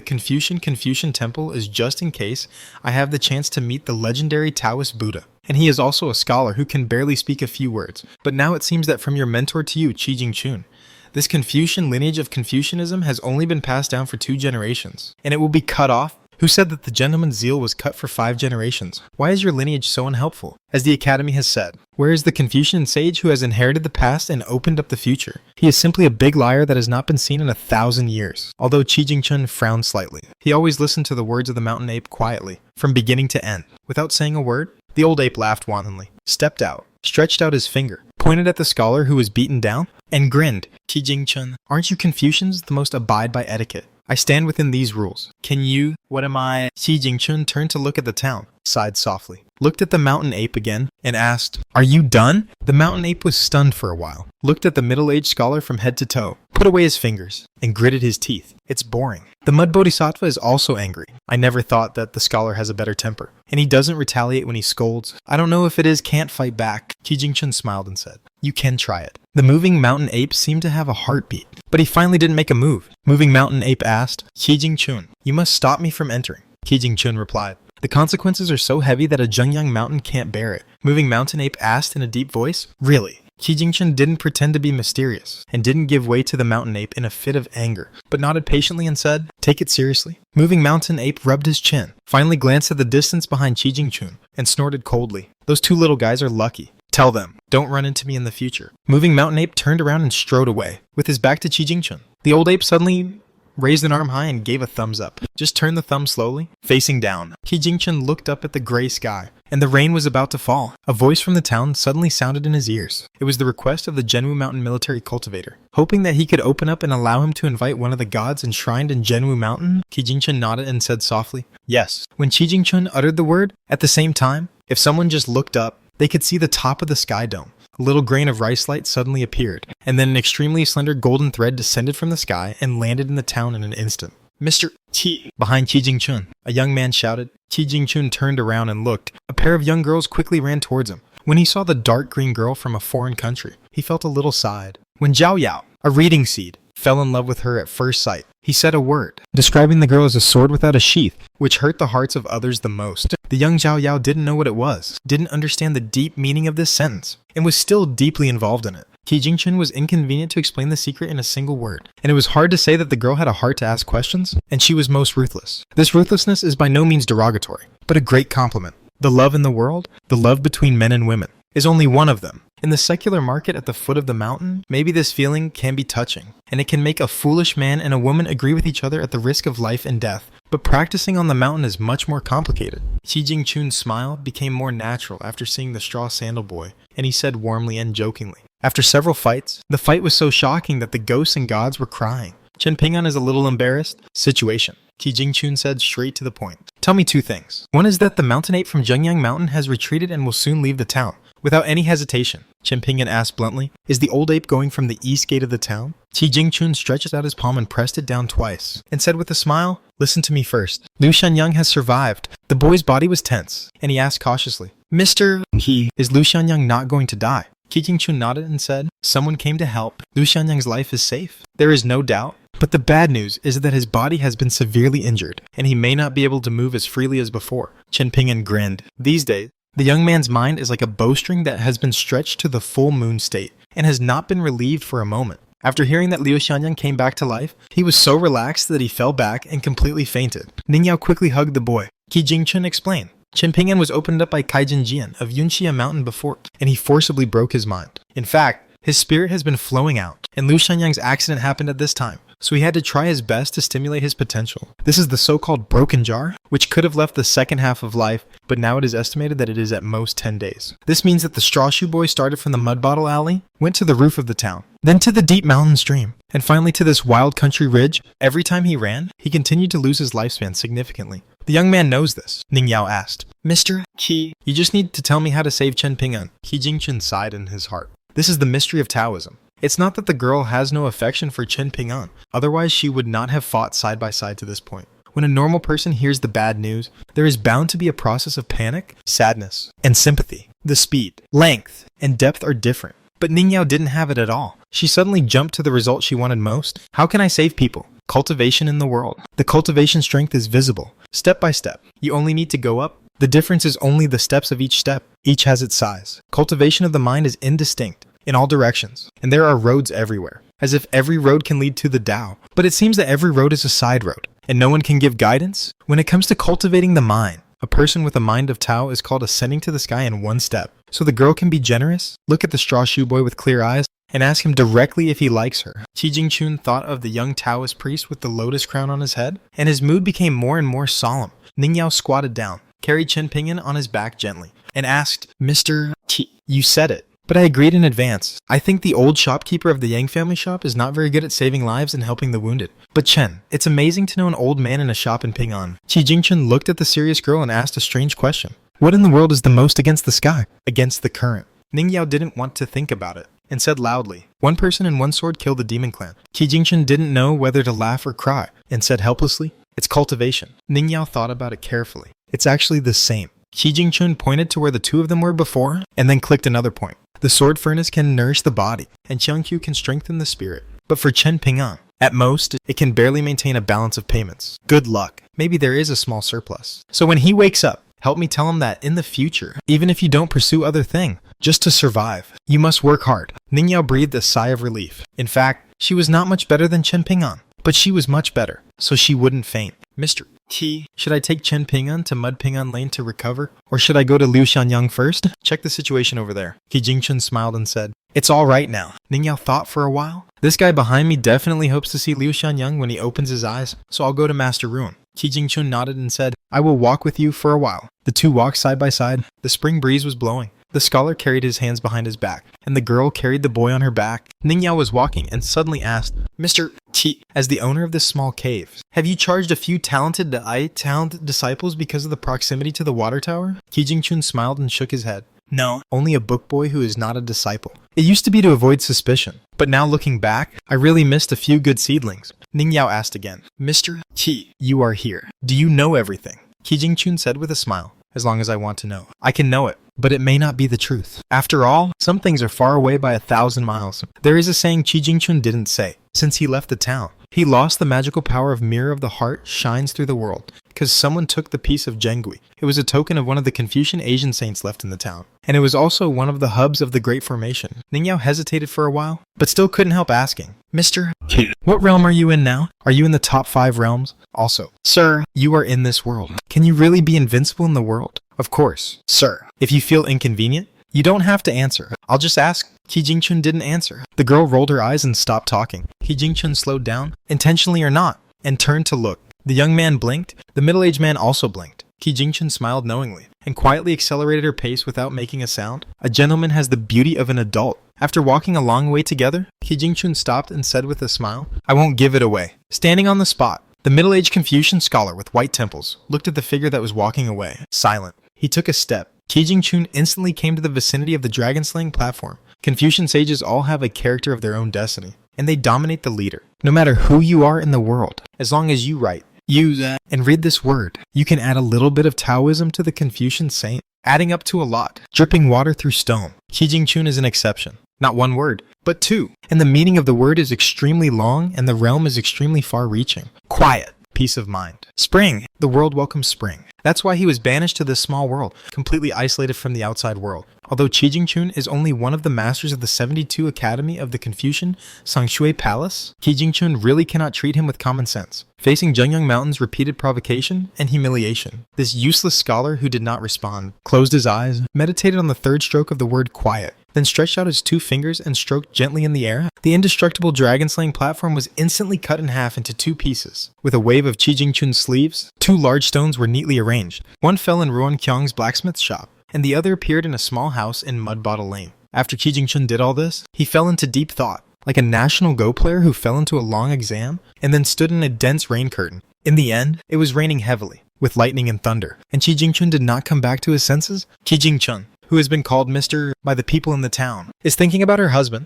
Confucian temple is just in case I have the chance to meet the legendary Taoist Buddha. And he is also a scholar who can barely speak a few words. But now it seems that from your mentor to you, Qi Jingchun, this Confucian lineage of Confucianism has only been passed down for 2 generations. And it will be cut off. Who said that the gentleman's zeal was cut for 5 generations? Why is your lineage so unhelpful? As the Academy has said, where is the Confucian sage who has inherited the past and opened up the future? He is simply a big liar that has not been seen in 1,000 years. Although Qi Jingchun frowned slightly, he always listened to the words of the mountain ape quietly, from beginning to end. Without saying a word, the old ape laughed wantonly, stepped out, stretched out his finger, pointed at the scholar who was beaten down, and grinned. Qi Jingchun, aren't you Confucians the most abide by etiquette? I stand within these rules. Can you? What am I? Qi Jingchun turned to look at the town, sighed softly, looked at the mountain ape again, and asked, Are you done? The mountain ape was stunned for a while, looked at the middle-aged scholar from head to toe, put away his fingers, and gritted his teeth. It's boring. The mud bodhisattva is also angry. I never thought that the scholar has a better temper, and he doesn't retaliate when he scolds. I don't know if it is can't fight back. Qi Jingchun smiled and said, You can try it. The moving mountain ape seemed to have a heartbeat, but he finally didn't make a move. Moving mountain ape asked, Qi Jingchun, you must stop me from entering. Qi Jingchun replied, The consequences are so heavy that a Zhengyang Mountain can't bear it. Moving mountain ape asked in a deep voice, Really? Qi Jingchun didn't pretend to be mysterious, and didn't give way to the mountain ape in a fit of anger, but nodded patiently and said, Take it seriously. Moving mountain ape rubbed his chin, finally glanced at the distance behind Qi Jingchun, and snorted coldly. Those 2 little guys are lucky. Tell them, don't run into me in the future. Moving mountain ape turned around and strode away, with his back to Qi Jingchun. The old ape suddenly raised an arm high and gave a thumbs up. Just turned the thumb slowly, facing down. Qi Jingchun looked up at the gray sky, and the rain was about to fall. A voice from the town suddenly sounded in his ears. It was the request of the Zhenwu Mountain military cultivator. Hoping that he could open up and allow him to invite one of the gods enshrined in Zhenwu Mountain, Qi Jingchun nodded and said softly, Yes. When Qi Jingchun uttered the word, at the same time, if someone just looked up, they could see the top of the sky dome. A little grain of rice light suddenly appeared, and then an extremely slender golden thread descended from the sky and landed in the town in an instant. Mr. Qi, behind Qi Jingchun, a young man shouted. Qi Jingchun turned around and looked. A pair of young girls quickly ran towards him. When he saw the dark green girl from a foreign country, he felt a little sighed. When Zhao Yao, a reading seed, fell in love with her at first sight, he said a word, describing the girl as a sword without a sheath, which hurt the hearts of others the most. The young Zhao Yao didn't know what it was, didn't understand the deep meaning of this sentence, and was still deeply involved in it. Qi Jingchun was inconvenient to explain the secret in a single word, and it was hard to say that the girl had a heart to ask questions, and she was most ruthless. This ruthlessness is by no means derogatory, but a great compliment. The love in the world, the love between men and women, is only one of them. In the secular market at the foot of the mountain, maybe this feeling can be touching, and it can make a foolish man and a woman agree with each other at the risk of life and death. But practicing on the mountain is much more complicated. Qi Jingchun's smile became more natural after seeing the straw sandal boy, and he said warmly and jokingly, After several fights, the fight was so shocking that the ghosts and gods were crying. Chen Ping'an is a little embarrassed. Situation. Qi Jingchun said straight to the point. Tell me 2 things. One is that the mountain ape from Zhengyang Mountain has retreated and will soon leave the town. Without any hesitation, Chen Ping'an asked bluntly, Is the old ape going from the east gate of the town? Qi Jingchun stretched out his palm and pressed it down twice, and said with a smile, Listen to me first. Liu Shanyang has survived. The boy's body was tense, and he asked cautiously, Mr. He, is Liu Shanyang not going to die? Qi Jingchun nodded and said, Someone came to help. Liu Shanyang's life is safe. There is no doubt. But the bad news is that his body has been severely injured, and he may not be able to move as freely as before. Chen Ping'an grinned. These days, The young man's mind is like a bowstring that has been stretched to the full moon state and has not been relieved for a moment. After hearing that Liu Xianyang came back to life, he was so relaxed that he fell back and completely fainted. Ning Yao quickly hugged the boy. Qi Jingchun explained. Chen Ping'an was opened up by Kaijin Jian of Yunxia Mountain before, and he forcibly broke his mind. In fact, his spirit has been flowing out, and Liu Xianyang's accident happened at this time, so he had to try his best to stimulate his potential. This is the so-called broken jar, which could have left the second half of life, but now it is estimated that it is at most 10 days. This means that the straw shoe boy started from the mud bottle alley, went to the roof of the town, then to the deep mountain stream, and finally to this wild country ridge. Every time he ran, he continued to lose his lifespan significantly. The young man knows this, Ning Yao asked. Mr. Qi, you just need to tell me how to save Chen Ping'an. Qi Jingchun sighed in his heart. This is the mystery of Taoism. It's not that the girl has no affection for Chen Ping'an, otherwise she would not have fought side by side to this point. When a normal person hears the bad news, there is bound to be a process of panic, sadness, and sympathy. The speed, length, and depth are different. But Ning Yao didn't have it at all. She suddenly jumped to the result she wanted most. How can I save people? Cultivation in the world. The cultivation strength is visible, step by step. You only need to go up. The difference is only the steps of each step. Each has its size. Cultivation of the mind is indistinct, in all directions, and there are roads everywhere, as if every road can lead to the Tao. But it seems that every road is a side road, and no one can give guidance. When it comes to cultivating the mind, a person with a mind of Tao is called ascending to the sky in one step. So the girl can be generous, look at the straw shoe boy with clear eyes, and ask him directly if he likes her. Qi Jingchun thought of the young Taoist priest with the lotus crown on his head, and his mood became more and more solemn. Ning Yao squatted down, carried Chen Ping'an on his back gently, and asked, Mr. Qi, you said it. But I agreed in advance. I think the old shopkeeper of the Yang family shop is not very good at saving lives and helping the wounded. But Chen, it's amazing to know an old man in a shop in Ping'an. Qi Jingchun looked at the serious girl and asked a strange question. What in the world is the most against the sky? Against the current. Ning Yao didn't want to think about it, and said loudly, one person and one sword killed the demon clan. Qi Jingchun didn't know whether to laugh or cry, and said helplessly, it's cultivation. Ning Yao thought about it carefully. It's actually the same. Qi Jingchun pointed to where the two of them were before, and then clicked another point. The sword furnace can nourish the body, and Qiangqiu can strengthen the spirit. But for Chen Ping'an, at most, it can barely maintain a balance of payments. Good luck. Maybe there is a small surplus. So when he wakes up, help me tell him that in the future, even if you don't pursue other thing, just to survive, you must work hard. Ning Yao breathed a sigh of relief. In fact, she was not much better than Chen Ping'an, but she was much better, so she wouldn't faint. Mr. Qi, should I take Chen Ping'an to Mud Ping'an Lane to recover? Or should I go to Liu Xianyang first? Check the situation over there. Qi Jingchun smiled and said, it's all right now. Ning Yao thought for a while. This guy behind me definitely hopes to see Liu Xianyang when he opens his eyes, so I'll go to Master Ruin. Qi Jingchun nodded and said, I will walk with you for a while. The two walked side by side. The spring breeze was blowing. The scholar carried his hands behind his back, and the girl carried the boy on her back. Ning Yao was walking and suddenly asked, Mr. Qi, as the owner of this small cave, have you charged a few talented disciples because of the proximity to the water tower? Qi Jingchun smiled and shook his head. No, only a book boy who is not a disciple. It used to be to avoid suspicion, but now looking back, I really missed a few good seedlings. Ning Yao asked again, Mr. Qi, you are here. Do you know everything? Qi Jingchun said with a smile, as long as I want to know. I can know it, but it may not be the truth. After all, some things are far away by 1,000 miles. There is a saying Qi Jingchun didn't say. Since he left the town, he lost the magical power of Mirror of the Heart shines through the world, because someone took the piece of Zhengui. It was a token of one of the Confucian Asian saints left in the town, and it was also one of the hubs of the Great Formation. Ning Yao hesitated for a while, but still couldn't help asking, Mr. Qi, what realm are you in now? Are you in the top 5 realms? Also, sir, you are in this world. Can you really be invincible in the world? Of course, sir. If you feel inconvenient, you don't have to answer. I'll just ask. Qi Jingchun didn't answer. The girl rolled her eyes and stopped talking. Qi Jingchun slowed down, intentionally or not, and turned to look. The young man blinked. The middle-aged man also blinked. Qi Jingchun smiled knowingly and quietly accelerated her pace without making a sound. A gentleman has the beauty of an adult. After walking a long way together, Qi Jingchun stopped and said with a smile, I won't give it away. Standing on the spot, the middle-aged Confucian scholar with white temples looked at the figure that was walking away, silent. He took a step. Qi Jingchun instantly came to the vicinity of the dragon-slaying platform. Confucian sages all have a character of their own destiny, and they dominate the leader. No matter who you are in the world, as long as you write, use that, and read this word, you can add a little bit of Taoism to the Confucian saint, adding up to a lot, dripping water through stone. Qi Jingchun is an exception. Not one word, but 2. And the meaning of the word is extremely long, and the realm is extremely far-reaching. Quiet. Peace of mind. Spring. The world welcomes spring. That's why he was banished to this small world, completely isolated from the outside world. Although Qi Jingchun is only one of the masters of the 72 Academy of the Confucian Sangshui Palace, Qi Jingchun really cannot treat him with common sense, facing Zhengyang Mountain's repeated provocation and humiliation. This useless scholar who did not respond closed his eyes, meditated on the third stroke of the word quiet, then stretched out his 2 fingers and stroked gently in the air. The indestructible dragon-slaying platform was instantly cut in half into 2 pieces. With a wave of Qi Jingchun's sleeves, 2 large stones were neatly arranged. One fell in Ruan Qiang's blacksmith's shop, and the other appeared in a small house in Mud Bottle Lane. After Qi Jingchun did all this, he fell into deep thought, like a national Go player who fell into a long exam and then stood in a dense rain curtain. In the end, it was raining heavily, with lightning and thunder, and Qi Jingchun did not come back to his senses. Qi Jingchun, who has been called Mr. by the people in the town, is thinking about her husband.